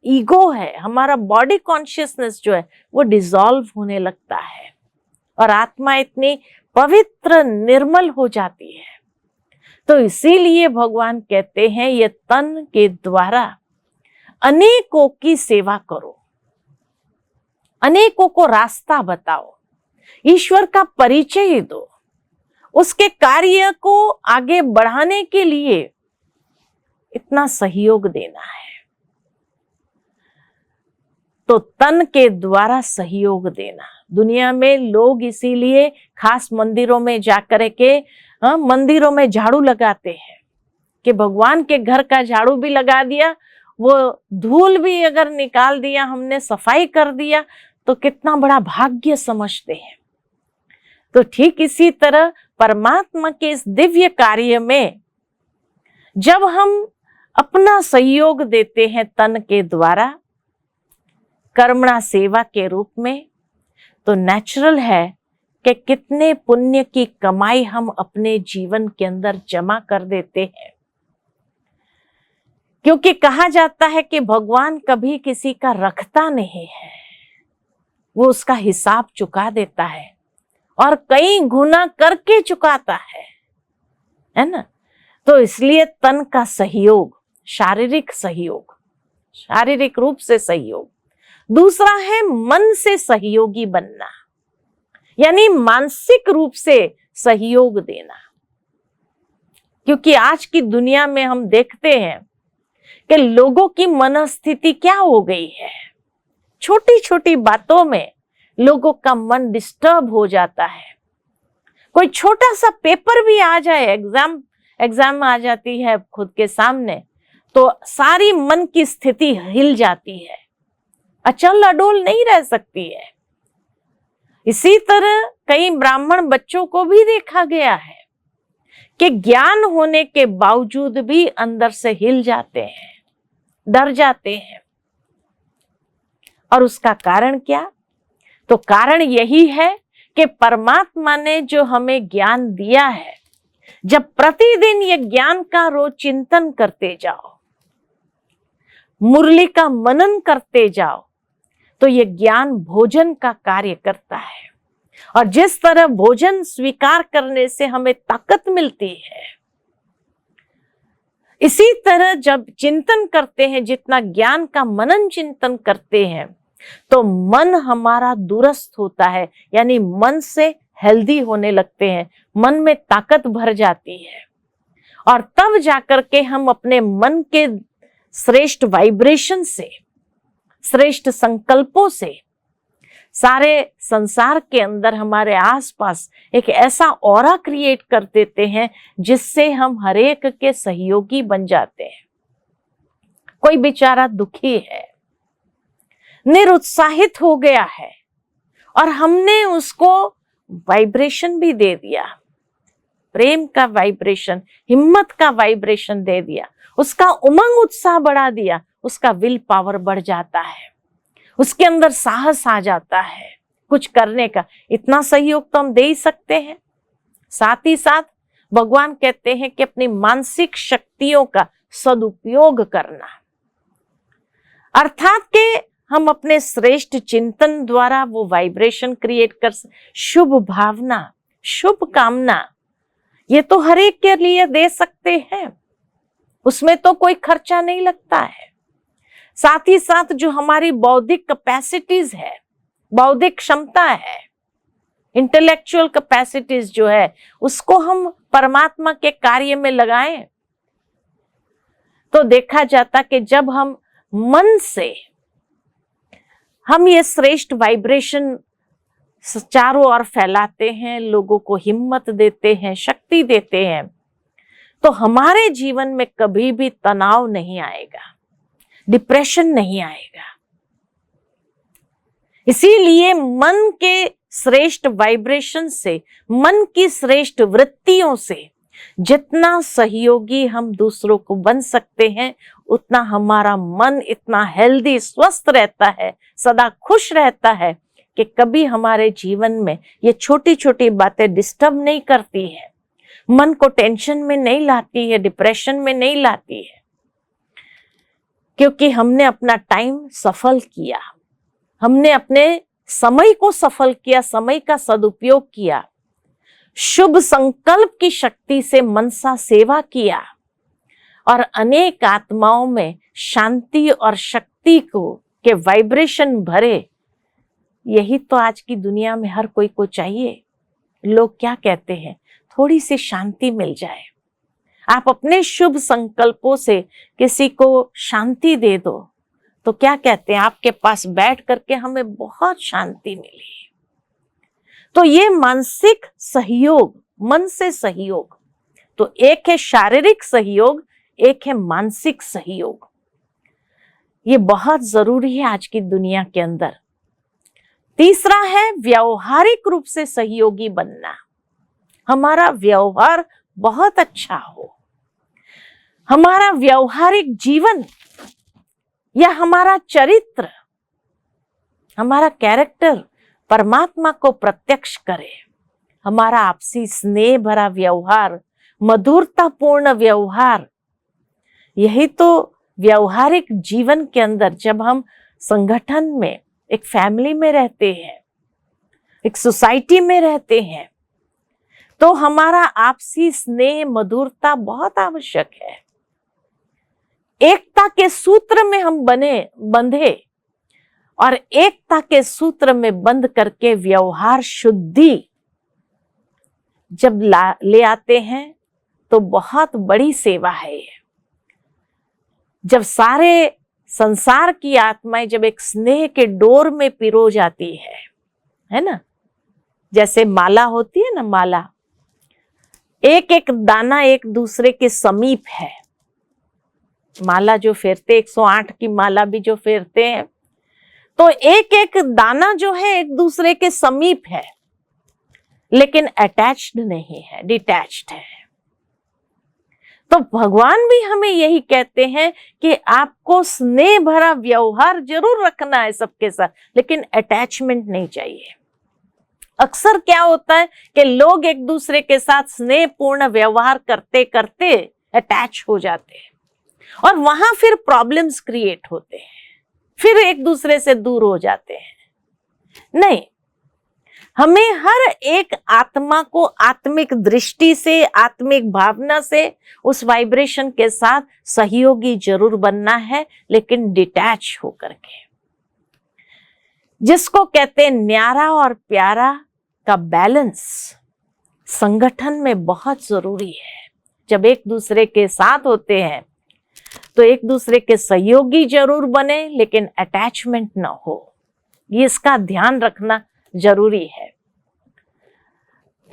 ईगो है, हमारा बॉडी कॉन्शियसनेस जो है वो डिसॉल्व होने लगता है और आत्मा इतनी पवित्र निर्मल हो जाती है। तो इसीलिए भगवान कहते हैं ये तन के द्वारा अनेकों की सेवा करो, अनेकों को रास्ता बताओ, ईश्वर का परिचय दो, उसके कार्य को आगे बढ़ाने के लिए इतना सहयोग देना है। तो तन के द्वारा सहयोग देना, दुनिया में लोग इसीलिए खास मंदिरों में जाकर के मंदिरों में झाड़ू लगाते हैं कि भगवान के घर का झाड़ू भी लगा दिया, वो धूल भी अगर निकाल दिया, हमने सफाई कर दिया तो कितना बड़ा भाग्य समझते हैं। तो ठीक इसी तरह परमात्मा के इस दिव्य कार्य में जब हम अपना सहयोग देते हैं तन के द्वारा कर्मणा सेवा के रूप में, तो नेचुरल है कि कितने पुण्य की कमाई हम अपने जीवन के अंदर जमा कर देते हैं। क्योंकि कहा जाता है कि भगवान कभी किसी का रखता नहीं है, वो उसका हिसाब चुका देता है और कई गुना करके चुकाता है ना। तो इसलिए तन का सहयोग, शारीरिक सहयोग, शारीरिक रूप से सहयोग। दूसरा है मन से सहयोगी बनना, यानी मानसिक रूप से सहयोग देना। क्योंकि आज की दुनिया में हम देखते हैं कि लोगों की मनस्थिति क्या हो गई है, छोटी छोटी बातों में लोगों का मन डिस्टर्ब हो जाता है। कोई छोटा सा पेपर भी आ जाए, एग्जाम आ जाती है खुद के सामने, तो सारी मन की स्थिति हिल जाती है, अचल अडोल नहीं रह सकती है। इसी तरह कई ब्राह्मण बच्चों को भी देखा गया है कि ज्ञान होने के बावजूद भी अंदर से हिल जाते हैं, डर जाते हैं। और उसका कारण क्या? तो कारण यही है कि परमात्मा ने जो हमें ज्ञान दिया है, जब प्रतिदिन ये ज्ञान का रोज चिंतन करते जाओ, मुरली का मनन करते जाओ, तो ये ज्ञान भोजन का कार्य करता है। और जिस तरह भोजन स्वीकार करने से हमें ताकत मिलती है, इसी तरह जब चिंतन करते हैं, जितना ज्ञान का मनन चिंतन करते हैं, तो मन हमारा दुरुस्त होता है, यानी मन से हेल्दी होने लगते हैं, मन में ताकत भर जाती है। और तब जाकर के हम अपने मन के श्रेष्ठ वाइब्रेशन से, श्रेष्ठ संकल्पों से सारे संसार के अंदर हमारे आसपास एक ऐसा ऑरा क्रिएट कर देते हैं जिससे हम हरेक के सहयोगी बन जाते हैं। कोई बेचारा दुखी है, निरुत्साहित हो गया है, और हमने उसको वाइब्रेशन भी दे दिया, प्रेम का वाइब्रेशन, हिम्मत का वाइब्रेशन दे दिया, उसका उमंग उत्साह बढ़ा दिया, उसका विल पावर बढ़ जाता है, उसके अंदर साहस आ जाता है कुछ करने का। इतना सहयोग तो हम दे ही सकते हैं। साथ ही साथ भगवान कहते हैं कि अपनी मानसिक शक्तियों का सदुपयोग करना, अर्थात कि हम अपने श्रेष्ठ चिंतन द्वारा वो वाइब्रेशन क्रिएट कर, शुभ भावना, शुभ कामना, ये तो हर एक के लिए दे सकते हैं, उसमें तो कोई खर्चा नहीं लगता है। साथ ही साथ जो हमारी बौद्धिक कैपेसिटीज है, बौद्धिक क्षमता है, इंटेलेक्चुअल कैपेसिटीज जो है, उसको हम परमात्मा के कार्य में लगाएं, तो देखा जाता कि जब हम मन से हम ये श्रेष्ठ वाइब्रेशन चारों ओर फैलाते हैं, लोगों को हिम्मत देते हैं, शक्ति देते हैं, तो हमारे जीवन में कभी भी तनाव नहीं आएगा, डिप्रेशन नहीं आएगा। इसीलिए मन के श्रेष्ठ वाइब्रेशन से, मन की श्रेष्ठ वृत्तियों से जितना सहयोगी हम दूसरों को बन सकते हैं, उतना हमारा मन इतना हेल्दी, स्वस्थ रहता है, सदा खुश रहता है, कि कभी हमारे जीवन में ये छोटी छोटी बातें डिस्टर्ब नहीं करती है, मन को टेंशन में नहीं लाती है, डिप्रेशन में नहीं लाती है, क्योंकि हमने अपना टाइम सफल किया, हमने अपने समय को सफल किया, समय का सदुपयोग किया, शुभ संकल्प की शक्ति से मनसा सेवा किया और अनेक आत्माओं में शांति और शक्ति को के वाइब्रेशन भरे। यही तो आज की दुनिया में हर कोई को चाहिए। लोग क्या कहते हैं, थोड़ी सी शांति मिल जाए। आप अपने शुभ संकल्पों से किसी को शांति दे दो तो क्या कहते हैं, आपके पास बैठ करके हमें बहुत शांति मिली। तो ये मानसिक सहयोग, मन से सहयोग, तो एक है शारीरिक सहयोग, एक है मानसिक सहयोग। ये बहुत जरूरी है आज की दुनिया के अंदर। तीसरा है व्यवहारिक रूप से सहयोगी बनना। हमारा व्यवहार बहुत अच्छा हो, हमारा व्यवहारिक जीवन या हमारा चरित्र, हमारा कैरेक्टर परमात्मा को प्रत्यक्ष करे। हमारा आपसी स्नेह भरा व्यवहार, मधुरतापूर्ण व्यवहार, यही तो व्यवहारिक जीवन के अंदर, जब हम संगठन में, एक फैमिली में रहते हैं, एक सोसाइटी में रहते हैं, तो हमारा आपसी स्नेह मधुरता बहुत आवश्यक है। एकता के सूत्र में हम बंधे और एकता के सूत्र में बंध करके व्यवहार शुद्धि जब ले आते हैं तो बहुत बड़ी सेवा है ये। जब सारे संसार की आत्माएं जब एक स्नेह के डोर में पिरो जाती है ना, जैसे माला होती है ना, माला एक एक दाना एक दूसरे के समीप है। माला जो फेरते, 108 की माला भी जो फेरते हैं, तो एक एक दाना जो है एक दूसरे के समीप है, लेकिन अटैच्ड नहीं है, डिटैच्ड है। तो भगवान भी हमें यही कहते हैं कि आपको स्नेह भरा व्यवहार जरूर रखना है सबके साथ, लेकिन अटैचमेंट नहीं चाहिए। अक्सर क्या होता है कि लोग एक दूसरे के साथ स्नेहपूर्ण व्यवहार करते करते अटैच हो जाते हैं और वहां फिर प्रॉब्लम्स क्रिएट होते हैं, फिर एक दूसरे से दूर हो जाते हैं। नहीं, हमें हर एक आत्मा को आत्मिक दृष्टि से, आत्मिक भावना से उस वाइब्रेशन के साथ सहयोगी जरूर बनना है, लेकिन डिटैच होकर के, जिसको कहते हैं न्यारा और प्यारा का बैलेंस संगठन में बहुत जरूरी है। जब एक दूसरे के साथ होते हैं तो एक दूसरे के सहयोगी जरूर बने, लेकिन अटैचमेंट ना हो, ये इसका ध्यान रखना जरूरी है।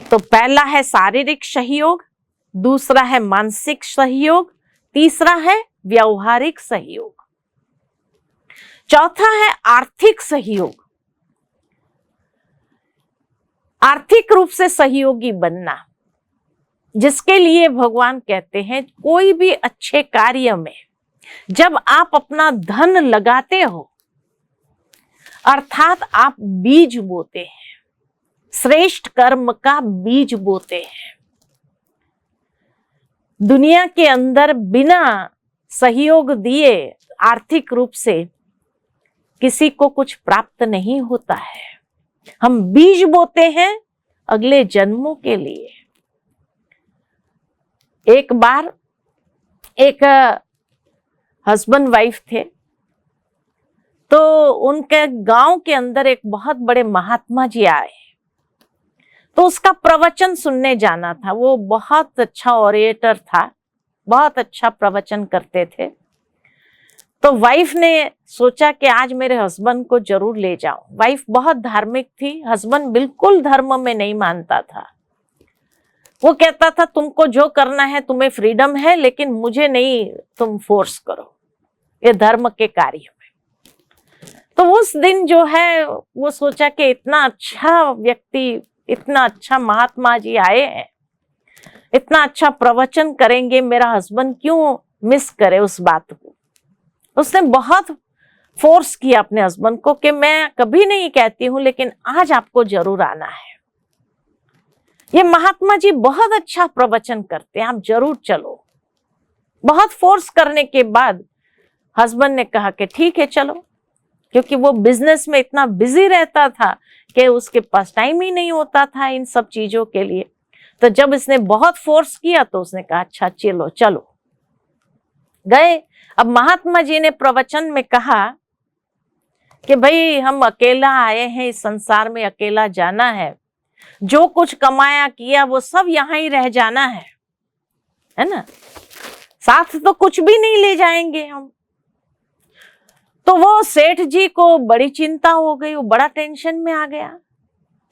तो पहला है शारीरिक सहयोग, दूसरा है मानसिक सहयोग, तीसरा है व्यवहारिक सहयोग, चौथा है आर्थिक सहयोग। आर्थिक रूप से सहयोगी बनना, जिसके लिए भगवान कहते हैं कोई भी अच्छे कार्य में जब आप अपना धन लगाते हो, अर्थात आप बीज बोते हैं, श्रेष्ठ कर्म का बीज बोते हैं। दुनिया के अंदर बिना सहयोग दिए आर्थिक रूप से किसी को कुछ प्राप्त नहीं होता है। हम बीज बोते हैं अगले जन्मों के लिए। एक बार एक हस्बैंड वाइफ थे, तो उनके गांव के अंदर एक बहुत बड़े महात्मा जी आए, तो उसका प्रवचन सुनने जाना था। वो बहुत अच्छा ओरेटर था, बहुत अच्छा प्रवचन करते थे। तो वाइफ ने सोचा कि आज मेरे हस्बैंड को जरूर ले जाऊं। वाइफ बहुत धार्मिक थी, हस्बैंड बिल्कुल धर्म में नहीं मानता था। वो कहता था तुमको जो करना है, तुम्हें फ्रीडम है, लेकिन मुझे नहीं तुम फोर्स करो ये धर्म के कार्य में। तो उस दिन जो है वो सोचा कि इतना अच्छा व्यक्ति, इतना अच्छा महात्मा जी आए हैं, इतना अच्छा प्रवचन करेंगे, मेरा हस्बैंड क्यों मिस करे उस बात को। उसने बहुत फोर्स किया अपने हस्बैंड को कि मैं कभी नहीं कहती हूं लेकिन आज आपको जरूर आना है। ये महात्मा जी बहुत अच्छा प्रवचन करते हैं, आप जरूर चलो। बहुत फोर्स करने के बाद हस्बैंड ने कहा कि ठीक है चलो, क्योंकि वो बिजनेस में इतना बिजी रहता था कि उसके पास टाइम ही नहीं होता था इन सब चीजों के लिए। तो जब इसने बहुत फोर्स किया तो उसने कहा अच्छा चलो चलो, गए। अब महात्मा जी ने प्रवचन में कहा कि भाई हम अकेला आए हैं, इस संसार में अकेला जाना है, जो कुछ कमाया किया वो सब यहां ही रह जाना है ना, साथ तो कुछ भी नहीं ले जाएंगे हम। तो वो सेठ जी को बड़ी चिंता हो गई, वो बड़ा टेंशन में आ गया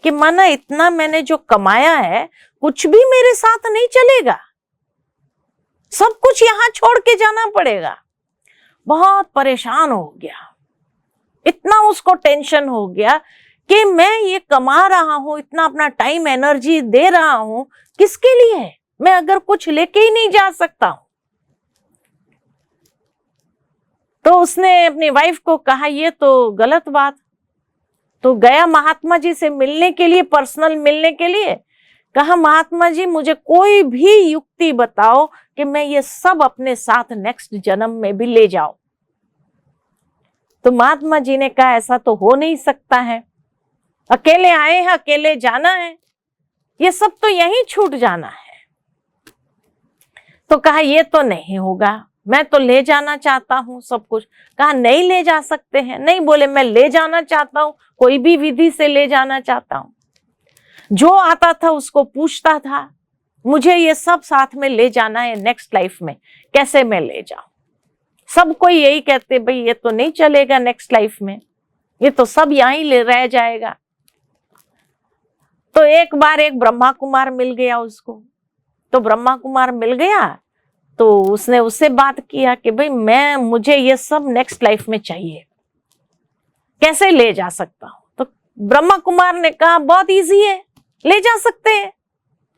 कि माना इतना मैंने जो कमाया है कुछ भी मेरे साथ नहीं चलेगा, सब कुछ यहां छोड़ के जाना पड़ेगा। बहुत परेशान हो गया, इतना उसको टेंशन हो गया कि मैं ये कमा रहा हूं, इतना अपना टाइम एनर्जी दे रहा हूं, किसके लिए, मैं अगर कुछ लेके ही नहीं जा सकता हूं। तो उसने अपनी वाइफ को कहा ये तो गलत बात। तो गया महात्मा जी से मिलने के लिए, पर्सनल मिलने के लिए। कहा महात्मा जी मुझे कोई भी युक्ति बताओ कि मैं ये सब अपने साथ नेक्स्ट जन्म में भी ले जाऊं। तो महात्मा जी ने कहा ऐसा तो हो नहीं सकता है, अकेले आए हैं, अकेले जाना है, ये सब तो यहीं छूट जाना है। तो कहा ये तो नहीं होगा, मैं तो ले जाना चाहता हूं सब कुछ। कहा नहीं ले जा सकते हैं। नहीं, बोले मैं ले जाना चाहता हूं, कोई भी विधि से ले जाना चाहता हूं। जो आता था उसको पूछता था, मुझे ये सब साथ में ले जाना है नेक्स्ट लाइफ में, कैसे मैं ले जाऊं। सबको यही कहते भाई ये तो नहीं चलेगा नेक्स्ट लाइफ में, ये तो सब यहीं ले रह जाएगा। तो एक बार एक ब्रह्मा कुमार मिल गया उसको। तो ब्रह्मा कुमार मिल गया तो उसने उससे बात किया कि भाई मुझे ये सब नेक्स्ट लाइफ में चाहिए, कैसे ले जा सकता हूं। तो ब्रह्मा कुमार ने कहा बहुत इजी है, ले जा सकते हैं।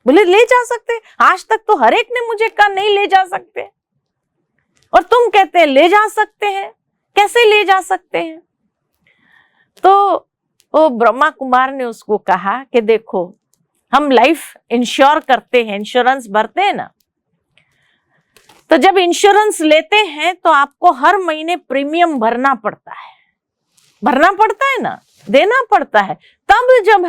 बोले ले जा सकते हैं, आज तक तो हर एक ने मुझे कहा नहीं ले जा सकते, और तुम कहते हैं ले जा सकते हैं, कैसे ले जा सकते हैं। तो वो ब्रह्मा कुमार ने उसको कहा कि देखो हम लाइफ इंश्योर करते हैं, इंश्योरेंस भरते हैं ना, तो जब इंश्योरेंस लेते हैं तो आपको हर महीने प्रीमियम भरना पड़ता है ना, देना पड़ता है। तब जब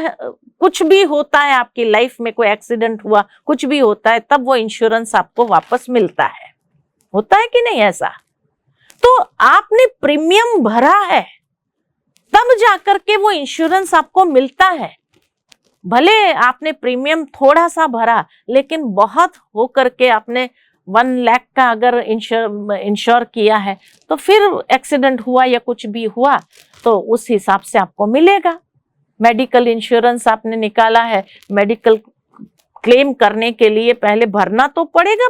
कुछ भी होता है आपकी लाइफ में, कोई एक्सीडेंट हुआ, कुछ भी होता है, तब वो इंश्योरेंस आपको वापस मिलता है। होता है कि नहीं ऐसा? तो आपने प्रीमियम भरा है तब जाकर के वो इंश्योरेंस आपको मिलता है। भले आपने प्रीमियम थोड़ा सा भरा, लेकिन बहुत हो करके आपने 1 लाख का अगर इंश्योर किया है, तो फिर एक्सीडेंट हुआ या कुछ भी हुआ तो उस हिसाब से आपको मिलेगा। मेडिकल इंश्योरेंस आपने निकाला है, मेडिकल क्लेम करने के लिए पहले भरना तो पड़ेगा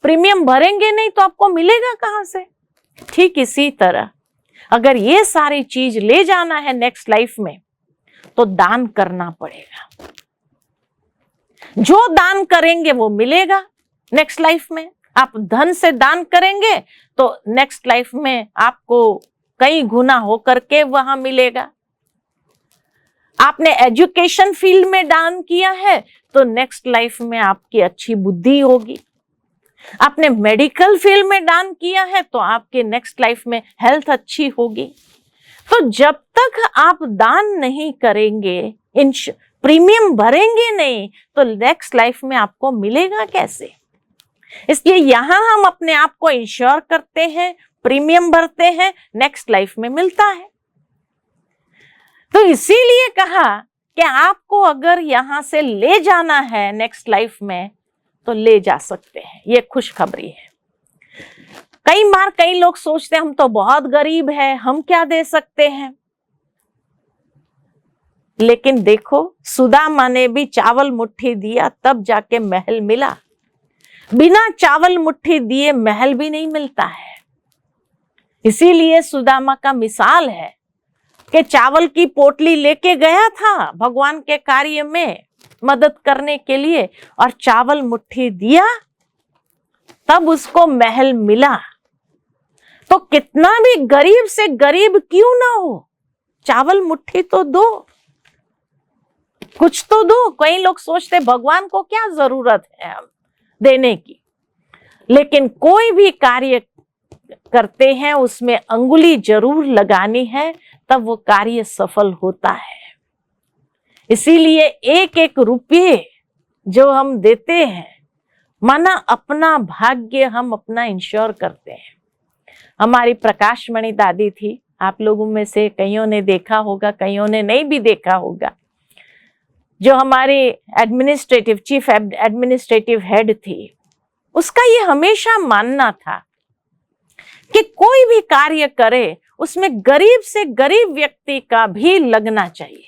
प्रीमियम भरेंगे नहीं तो आपको मिलेगा कहां से। ठीक इसी तरह अगर ये सारी चीज ले जाना है नेक्स्ट लाइफ में तो दान करना पड़ेगा। जो दान करेंगे वो मिलेगा नेक्स्ट लाइफ में। आप धन से दान करेंगे तो नेक्स्ट लाइफ में आपको कई गुना होकर के वहां मिलेगा। आपने एजुकेशन फील्ड में दान किया है तो नेक्स्ट लाइफ में आपकी अच्छी बुद्धि होगी। आपने मेडिकल फील्ड में दान किया है तो आपके नेक्स्ट लाइफ में हेल्थ अच्छी होगी। तो जब तक आप दान नहीं करेंगे, प्रीमियम भरेंगे नहीं, तो नेक्स्ट लाइफ में आपको मिलेगा कैसे। इसलिए यहां हम अपने आप को इंश्योर करते हैं, प्रीमियम भरते हैं, नेक्स्ट लाइफ में मिलता है। तो इसीलिए कहा कि आपको अगर यहां से ले जाना है नेक्स्ट लाइफ में तो ले जा सकते हैं। ये खुशखबरी है। कई बार कई लोग सोचते हैं हम तो बहुत गरीब हैं, हम क्या दे सकते हैं। लेकिन देखो सुदामा ने भी चावल मुट्ठी दिया तब जाके महल मिला। बिना चावल मुट्ठी दिए महल भी नहीं मिलता है। इसीलिए सुदामा का मिसाल है कि चावल की पोटली लेके गया था भगवान के कार्य में मदद करने के लिए, और चावल मुट्ठी दिया तब उसको महल मिला। तो कितना भी गरीब से गरीब क्यों ना हो, चावल मुट्ठी तो दो, कुछ तो दो। कई लोग सोचते भगवान को क्या जरूरत है हम देने की, लेकिन कोई भी कार्य करते हैं उसमें अंगुली जरूर लगानी है, तब वो कार्य सफल होता है। इसीलिए एक एक रुपये जो हम देते हैं, माना अपना भाग्य हम अपना इंश्योर करते हैं। हमारी प्रकाशमणि दादी थी, आप लोगों में से कईयों ने देखा होगा, कईयों ने नहीं भी देखा होगा, जो हमारी एडमिनिस्ट्रेटिव चीफ एडमिनिस्ट्रेटिव हेड थी। उसका ये हमेशा मानना था कि कोई भी कार्य करे उसमें गरीब से गरीब व्यक्ति का भी लगना चाहिए।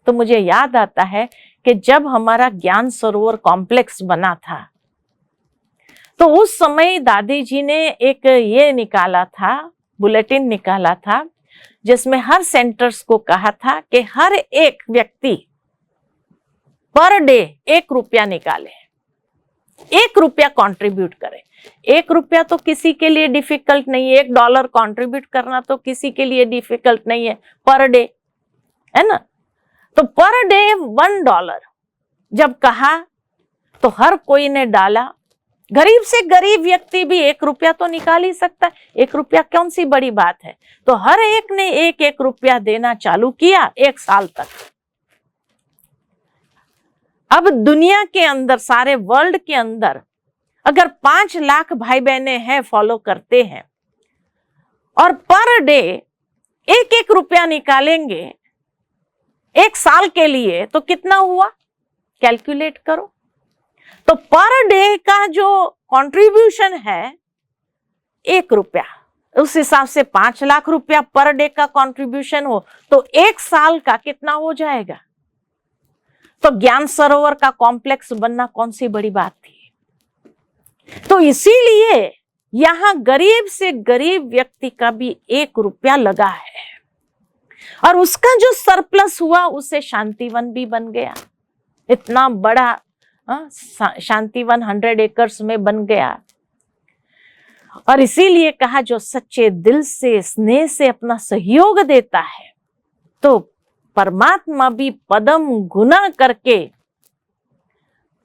तो मुझे याद आता है कि जब हमारा ज्ञान सरोवर कॉम्प्लेक्स बना था, तो उस समय दादी जी ने एक ये निकाला था, बुलेटिन निकाला था, जिसमें हर सेंटर्स को कहा था कि हर एक व्यक्ति पर डे 1 रुपया निकाले, 1 रुपया कंट्रीब्यूट करे। 1 रुपया तो किसी के लिए डिफिकल्ट नहीं है, $1 कंट्रीब्यूट करना तो किसी के लिए डिफिकल्ट नहीं है, पर डे, है ना। तो पर डे $1 जब कहा तो हर कोई ने डाला। गरीब से गरीब व्यक्ति भी 1 रुपया तो निकाल ही सकता है, 1 रुपया कौन सी बड़ी बात है। तो हर एक ने 1-1 रुपया देना चालू किया 1 साल तक। अब दुनिया के अंदर, सारे वर्ल्ड के अंदर अगर 5 लाख भाई बहनें हैं, फॉलो करते हैं, और पर डे 1-1 रुपया निकालेंगे 1 साल के लिए, तो कितना हुआ, कैलकुलेट करो। तो पर डे का जो कंट्रीब्यूशन है 1 रुपया, उस हिसाब से 5 लाख रुपया पर डे का कंट्रीब्यूशन हो तो 1 साल का कितना हो जाएगा। तो ज्ञान सरोवर का कॉम्प्लेक्स बनना कौन सी बड़ी बात थी। तो इसीलिए यहां गरीब से गरीब व्यक्ति का भी 1 रुपया लगा है, और उसका जो सरप्लस हुआ उससे शांतिवन भी बन गया। इतना बड़ा शांतिवन 100 एकर्स में बन गया। और इसीलिए कहा, जो सच्चे दिल से स्नेह से अपना सहयोग देता है, तो परमात्मा भी पदम गुना करके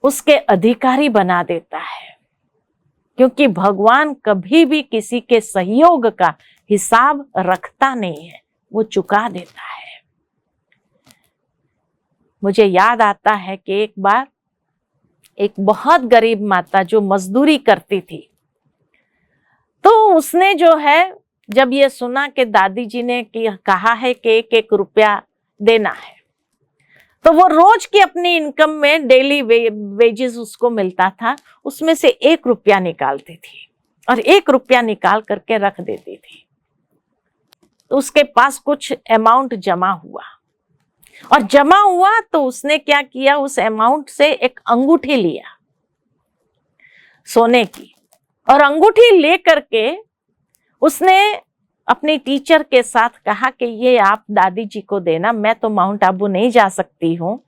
उसके अधिकारी बना देता है। क्योंकि भगवान कभी भी किसी के सहयोग का हिसाब रखता नहीं है, वो चुका देता है। मुझे याद आता है कि एक बार एक बहुत गरीब माता जो मजदूरी करती थी, तो उसने जो है, जब ये सुना कि दादी जी ने कहा है कि 1-1 रुपया देना है, तो वो रोज की अपनी इनकम में डेली वेजेस उसको मिलता था, उसमें से 1 रुपया निकालती थी और 1 रुपया निकाल करके रख देती थी। तो उसके पास कुछ अमाउंट जमा हुआ, और जमा हुआ तो उसने क्या किया, उस अमाउंट से एक अंगूठी लिया सोने की, और अंगूठी ले करके उसने अपनी टीचर के साथ कहा कि ये आप दादी जी को देना, मैं तो माउंट आबू नहीं जा सकती हूँ,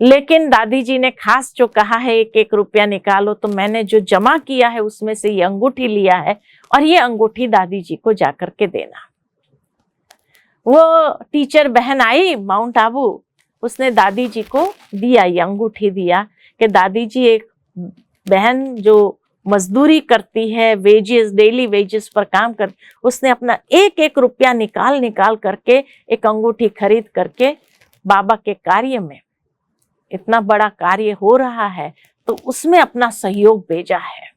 लेकिन दादी जी ने खास जो कहा है 1-1 रुपया निकालो, तो मैंने जो जमा किया है उसमें से ये अंगूठी लिया है, और ये अंगूठी दादी जी को जाकर के देना। वो टीचर बहन आई माउंट आबू, उसने दादी जी को दिया, ये अंगूठी दिया कि दादी जी, एक बहन जो मजदूरी करती है, वेजेस, डेली वेजेस पर काम कर, उसने अपना 1-1 रुपया निकाल करके एक अंगूठी खरीद करके बाबा के कार्य में, इतना बड़ा कार्य हो रहा है तो उसमें अपना सहयोग भेजा है।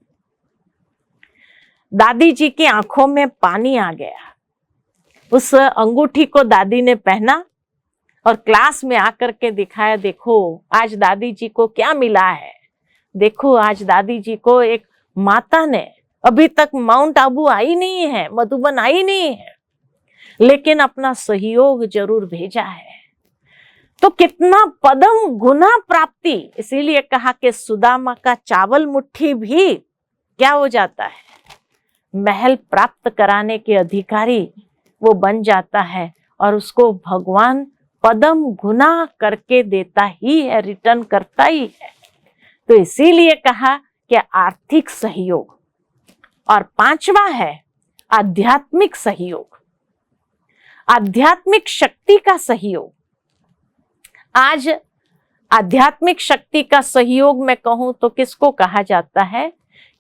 दादी जी की आंखों में पानी आ गया। उस अंगूठी को दादी ने पहना और क्लास में आकर के दिखाया, देखो आज दादी जी को क्या मिला है, देखो आज दादी जी को एक माता ने, अभी तक माउंट आबू आई नहीं है, मधुबन आई नहीं है, लेकिन अपना सहयोग जरूर भेजा है। तो कितना पदम गुना प्राप्ति। इसीलिए कहा कि सुदामा का चावल मुट्ठी भी क्या हो जाता है, महल प्राप्त कराने के अधिकारी वो बन जाता है, और उसको भगवान पदम गुना करके देता ही है, रिटर्न करता ही है। तो इसीलिए कहा कि आर्थिक सहयोग। और 5वां है आध्यात्मिक सहयोग, आध्यात्मिक शक्ति का सहयोग। आज आध्यात्मिक शक्ति का सहयोग मैं कहूं तो किसको कहा जाता है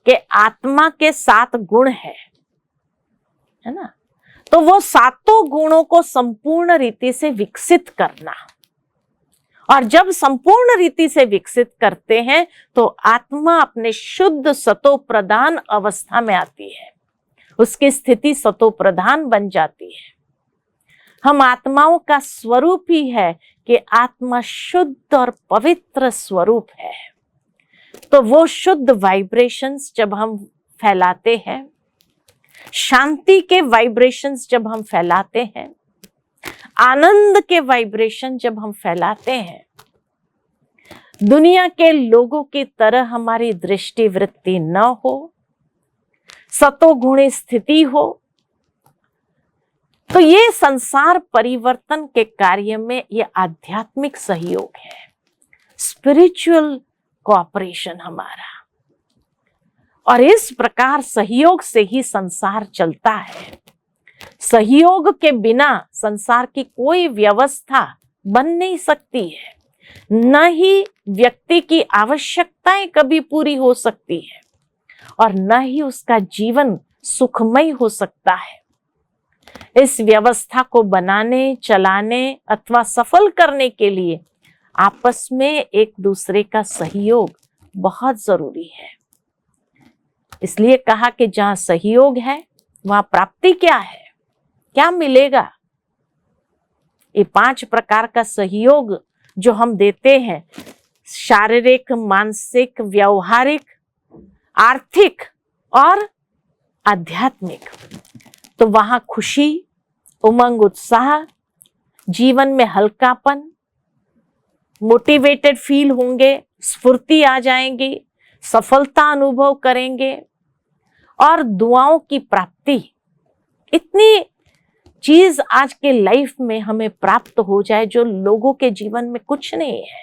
कि आत्मा के 7 गुण है ना। तो वो 7 गुणों को संपूर्ण रीति से विकसित करना, और जब संपूर्ण रीति से विकसित करते हैं तो आत्मा अपने शुद्ध सतो प्रधान अवस्था में आती है, उसकी स्थिति सतो प्रधान बन जाती है। हम आत्माओं का स्वरूप ही है कि आत्मा शुद्ध और पवित्र स्वरूप है। तो वो शुद्ध वाइब्रेशंस जब हम फैलाते हैं, शांति के वाइब्रेशंस जब हम फैलाते हैं, आनंद के वाइब्रेशन जब हम फैलाते हैं, दुनिया के लोगों की तरह हमारी दृष्टि वृत्ति न हो, सतोगुणी स्थिति हो, तो ये संसार परिवर्तन के कार्य में ये आध्यात्मिक सहयोग है, स्पिरिचुअल कोऑपरेशन हमारा। और इस प्रकार सहयोग से ही संसार चलता है। सहयोग के बिना संसार की कोई व्यवस्था बन नहीं सकती है, न ही व्यक्ति की आवश्यकताएं कभी पूरी हो सकती है, और न ही उसका जीवन सुखमय हो सकता है। इस व्यवस्था को बनाने, चलाने अथवा सफल करने के लिए आपस में एक दूसरे का सहयोग बहुत जरूरी है। इसलिए कहा कि जहां सहयोग है वहां प्राप्ति क्या है, क्या मिलेगा। ये 5 प्रकार का सहयोग जो हम देते हैं, शारीरिक, मानसिक, व्यवहारिक, आर्थिक और आध्यात्मिक, तो वहां खुशी, उमंग, उत्साह, जीवन में हल्कापन, मोटिवेटेड फील होंगे, स्फूर्ति आ जाएंगी, सफलता अनुभव करेंगे और दुआओं की प्राप्ति। इतनी चीज आज के लाइफ में हमें प्राप्त हो जाए जो लोगों के जीवन में कुछ नहीं है,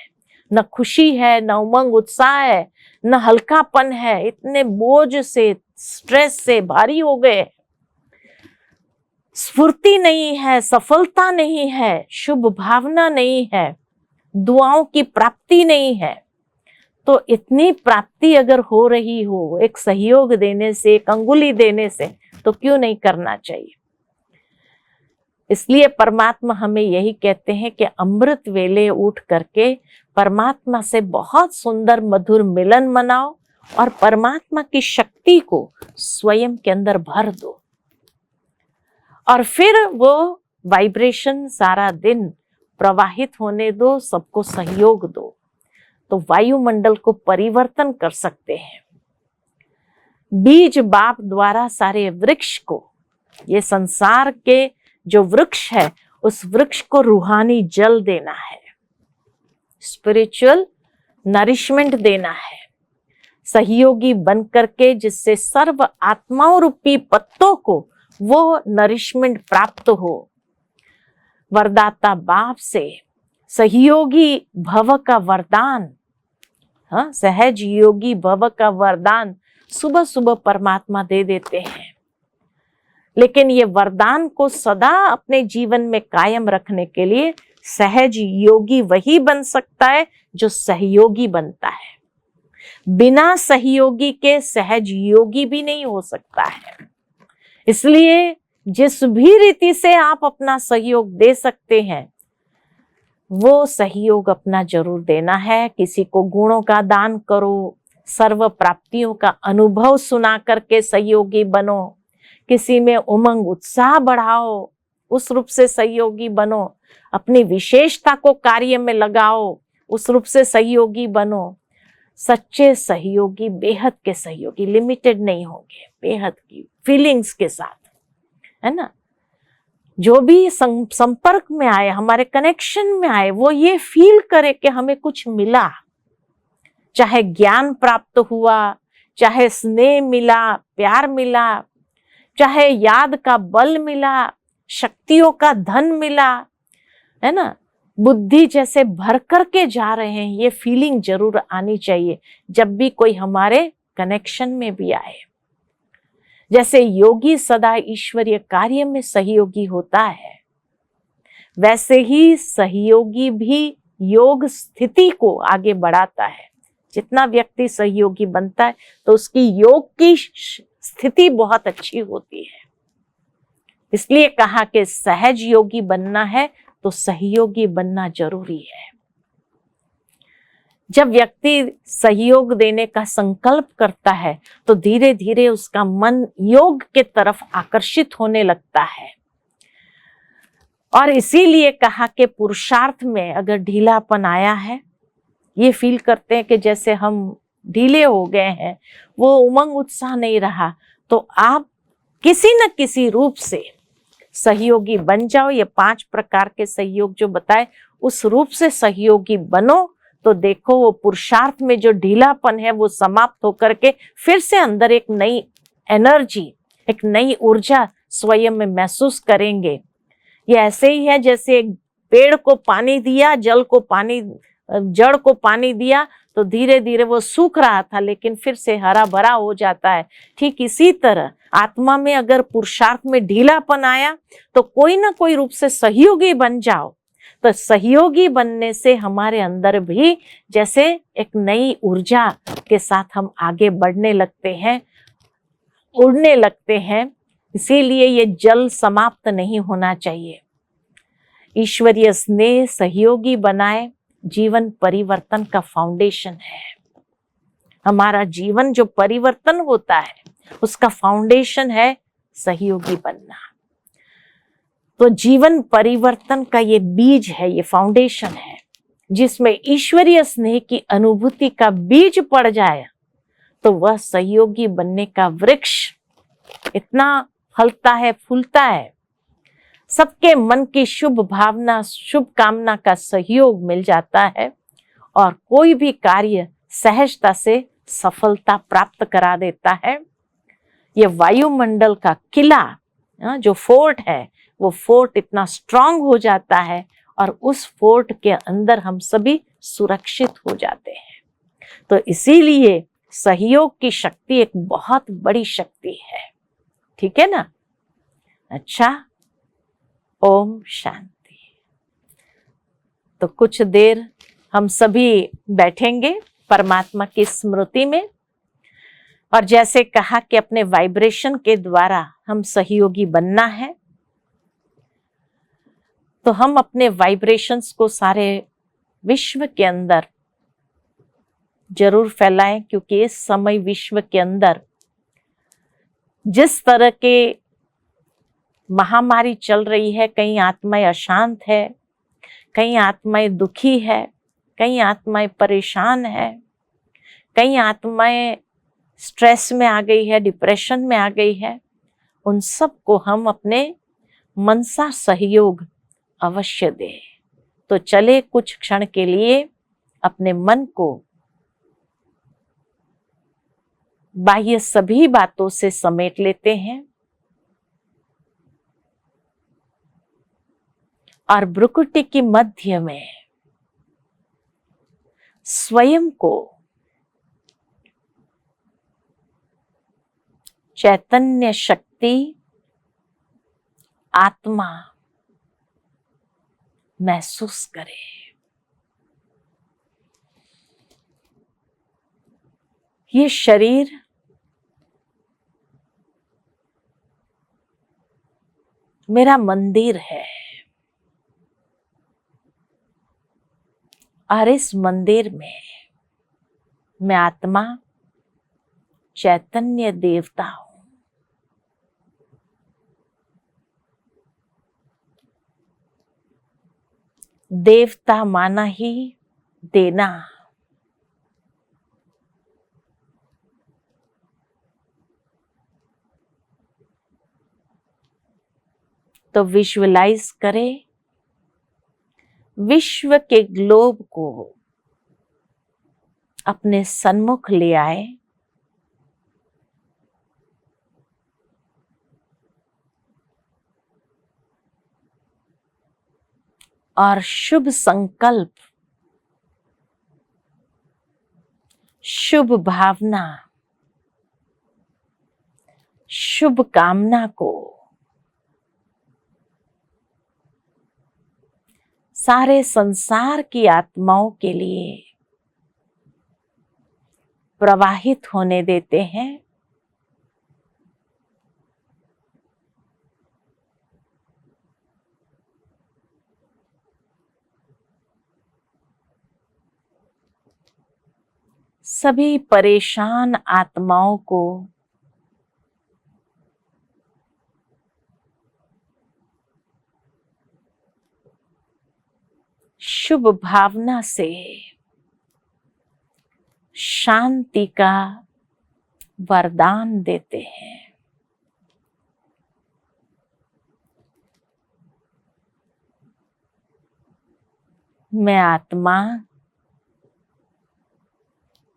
न खुशी है, न उमंग उत्साह है, न हल्कापन है, इतने बोझ से, स्ट्रेस से भारी हो गए, स्फूर्ति नहीं है, सफलता नहीं है, शुभ भावना नहीं है, दुआओं की प्राप्ति नहीं है। तो इतनी प्राप्ति अगर हो रही हो एक सहयोग देने से, एक अंगुली देने से, तो क्यों नहीं करना चाहिए। इसलिए परमात्मा हमें यही कहते हैं कि अमृत वेले उठ करके परमात्मा से बहुत सुंदर मधुर मिलन मनाओ और परमात्मा की शक्ति को स्वयं के अंदर भर दो, और फिर वो वाइब्रेशन सारा दिन प्रवाहित होने दो, सबको सहयोग दो, तो वायुमंडल को परिवर्तन कर सकते हैं। बीज बाप द्वारा सारे वृक्ष को, ये संसार के जो वृक्ष है उस वृक्ष को रूहानी जल देना है, स्पिरिचुअल नरिशमेंट देना है, सहयोगी बन करके, जिससे सर्व आत्माओं रूपी पत्तों को वो नरिशमेंट प्राप्त हो। वरदाता बाप से सहयोगी भव का वरदान, हाँ, सहज योगी भव का वरदान सुबह सुबह परमात्मा दे देते हैं। लेकिन ये वरदान को सदा अपने जीवन में कायम रखने के लिए सहज योगी वही बन सकता है जो सहयोगी बनता है। बिना सहयोगी के सहज योगी भी नहीं हो सकता है। इसलिए जिस भी रीति से आप अपना सहयोग दे सकते हैं वो सहयोग अपना जरूर देना है। किसी को गुणों का दान करो, सर्व प्राप्तियों का अनुभव सुना करके सहयोगी बनो, किसी में उमंग उत्साह बढ़ाओ, उस रूप से सहयोगी बनो, अपनी विशेषता को कार्य में लगाओ, उस रूप से सहयोगी बनो। सच्चे सहयोगी बेहद के सहयोगी लिमिटेड नहीं होंगे, बेहद की फीलिंग्स के साथ, है ना। जो भी संपर्क में आए, हमारे कनेक्शन में आए, वो ये फील करे कि हमें कुछ मिला, चाहे ज्ञान प्राप्त हुआ, चाहे स्नेह मिला, प्यार मिला, चाहे याद का बल मिला, शक्तियों का धन मिला, है ना, बुद्धि जैसे भर करके जा रहे हैं, ये फीलिंग जरूर आनी चाहिए जब भी कोई हमारे कनेक्शन में भी आए। जैसे योगी सदा ईश्वरीय कार्य में सहयोगी होता है, वैसे ही सहयोगी भी योग स्थिति को आगे बढ़ाता है। जितना व्यक्ति सहयोगी बनता है तो उसकी योग की स्थिति बहुत अच्छी होती है। इसलिए कहा कि सहज योगी बनना है तो सहयोगी बनना जरूरी है। जब व्यक्ति सहयोग देने का संकल्प करता है तो धीरे धीरे उसका मन योग के तरफ आकर्षित होने लगता है। और इसीलिए कहा कि पुरुषार्थ में अगर ढीलापन आया है, ये फील करते हैं कि जैसे हम ढीले हो गए हैं, वो उमंग उत्साह नहीं रहा, तो आप किसी न किसी रूप से सहयोगी बन जाओ। ये 5 प्रकार के सहयोग जो बताए उस रूप से सहयोगी बनो, तो देखो वो पुरुषार्थ में जो ढीलापन है वो समाप्त होकर के फिर से अंदर एक नई एनर्जी, एक नई ऊर्जा स्वयं में महसूस करेंगे। ये ऐसे ही है जैसे एक पेड़ को पानी दिया, जड़ को पानी दिया तो धीरे धीरे वो सूख रहा था लेकिन फिर से हरा भरा हो जाता है। ठीक इसी तरह आत्मा में अगर पुरुषार्थ में ढीलापन आया तो कोई ना कोई रूप से सहयोगी बन जाओ। तो सहयोगी बनने से हमारे अंदर भी जैसे एक नई ऊर्जा के साथ हम आगे बढ़ने लगते हैं, उड़ने लगते हैं। इसीलिए ये जल समाप्त नहीं होना चाहिए। ईश्वरीय स्नेह सहयोगी बनाए, जीवन परिवर्तन का फाउंडेशन है। हमारा जीवन जो परिवर्तन होता है उसका फाउंडेशन है सहयोगी बनना। तो जीवन परिवर्तन का ये बीज है, ये फाउंडेशन है, जिसमें ईश्वरीय स्नेह की अनुभूति का बीज पड़ जाए तो वह सहयोगी बनने का वृक्ष इतना फलता है, फूलता है। सबके मन की शुभ भावना, शुभ कामना का सहयोग मिल जाता है और कोई भी कार्य सहजता से सफलता प्राप्त करा देता है। ये वायुमंडल का किला, जो फोर्ट है, वो फोर्ट इतना स्ट्रांग हो जाता है और उस फोर्ट के अंदर हम सभी सुरक्षित हो जाते हैं। तो इसीलिए सहयोग की शक्ति एक बहुत बड़ी शक्ति है। ठीक है ना? अच्छा, ओम शांति। तो कुछ देर हम सभी बैठेंगे परमात्मा की स्मृति में, और जैसे कहा कि अपने वाइब्रेशन के द्वारा हम सहयोगी बनना है, तो हम अपने वाइब्रेशंस को सारे विश्व के अंदर जरूर फैलाएं, क्योंकि इस समय विश्व के अंदर जिस तरह के महामारी चल रही है, कई आत्माएं अशांत है, कई आत्माएं दुखी है, कई आत्माएं परेशान है, कई आत्माएं स्ट्रेस में आ गई है, डिप्रेशन में आ गई है। उन सब को हम अपने मनसा सहयोग अवश्य दें। तो चले कुछ क्षण के लिए अपने मन को बाह्य सभी बातों से समेट लेते हैं और भ्रुकुटी की मध्य में स्वयं को चैतन्य शक्ति, आत्मा महसूस करें। ये शरीर मेरा मंदिर है और इस मंदिर में मैं आत्मा चैतन्य देवता हूं। देवता माना ही देना। तो विजुअलाइज करें, विश्व के ग्लोब को अपने सन्मुख ले आए और शुभ संकल्प, शुभ भावना, शुभ कामना को सारे संसार की आत्माओं के लिए प्रवाहित होने देते हैं। सभी परेशान आत्माओं को शुभ भावना से शांति का वरदान देते हैं। मैं आत्मा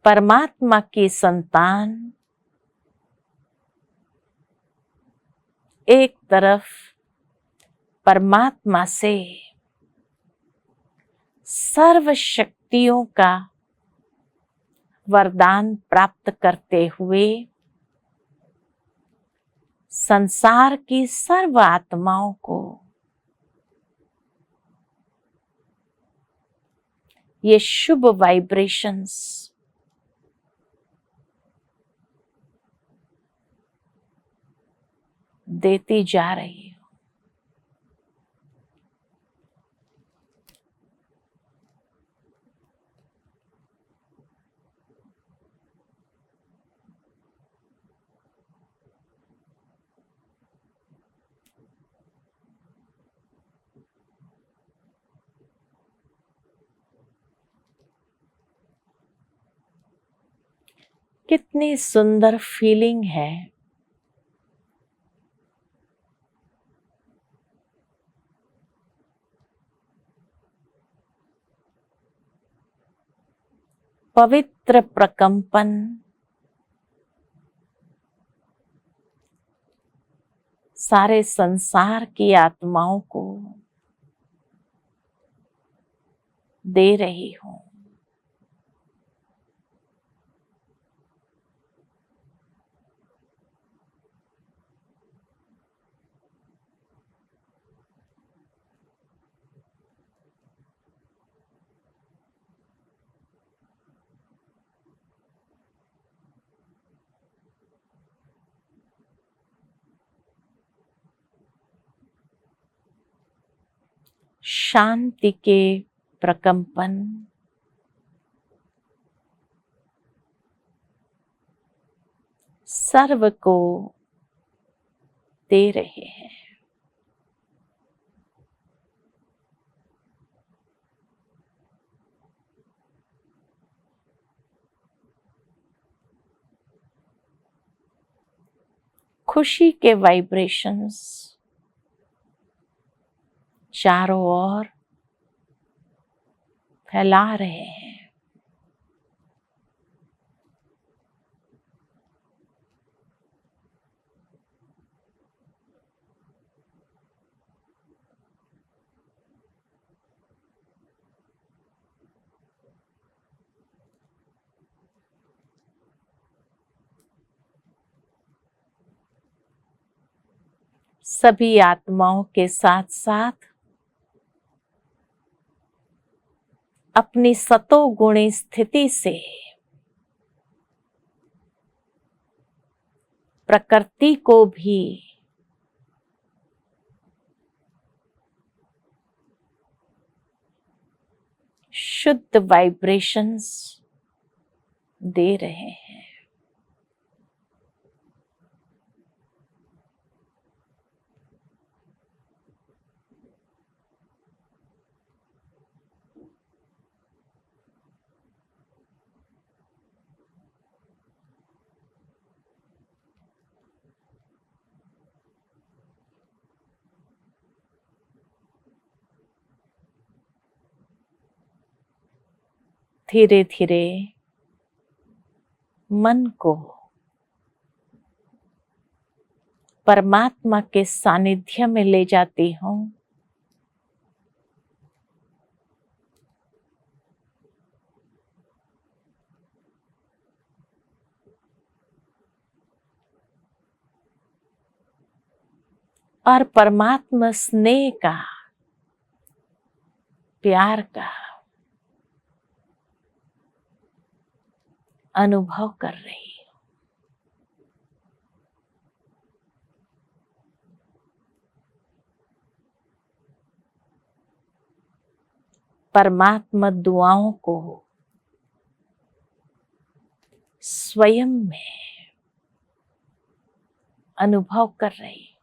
परमात्मा की संतान एक तरफ परमात्मा से सर्व शक्तियों का वरदान प्राप्त करते हुए संसार की सर्व आत्माओं को ये शुभ वाइब्रेशंस देती जा रही हूं। कितनी सुंदर फीलिंग है। पवित्र प्रकंपन सारे संसार की आत्माओं को दे रही हूं। शांति के प्रकंपन सर्व को दे रहे हैं। खुशी के वाइब्रेशंस चारों ओर फैला रहे हैं। सभी आत्माओं के साथ साथ अपनी सतोगुणी स्थिति से प्रकृति को भी शुद्ध वाइब्रेशंस दे रहे हैं। धीरे धीरे मन को परमात्मा के सानिध्य में ले जाती हूँ। और परमात्मा स्नेह का, प्यार का अनुभव कर रही हूं। परमात्मा दुआओं को स्वयं में अनुभव कर रही हूं।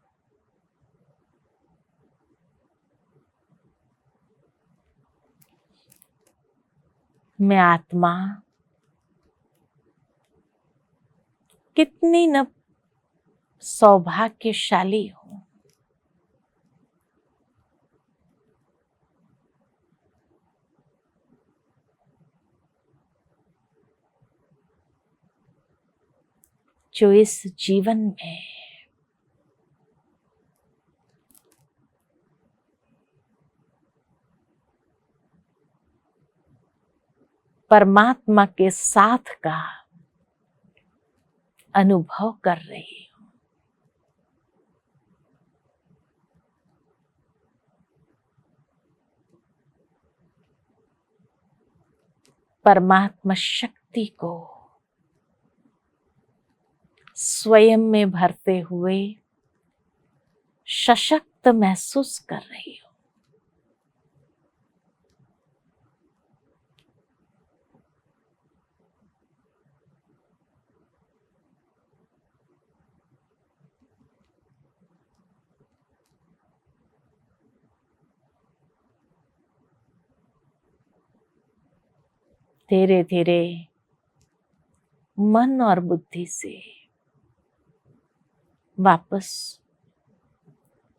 मैं आत्मा कितनी न सौभाग्यशाली हूं। जो इस जीवन में परमात्मा के साथ का अनुभव कर रही हूं। परमात्मा शक्ति को स्वयं में भरते हुए सशक्त महसूस कर रही हूं। धीरे धीरे मन और बुद्धि से वापस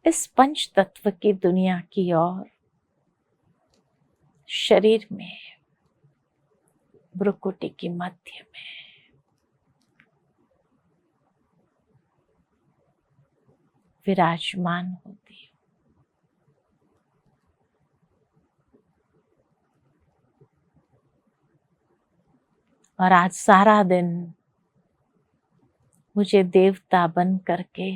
इस पंच तत्व की दुनिया की ओर शरीर में भ्रुकुटी के मध्य में विराजमान होती हूँ। और आज सारा दिन मुझे देवता बन करके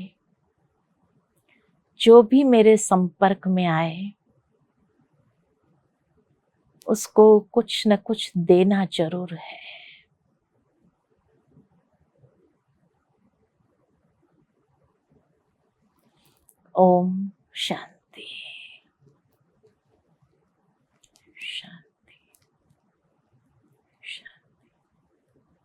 जो भी मेरे संपर्क में आए उसको कुछ न कुछ देना जरूर है। ओम शांति।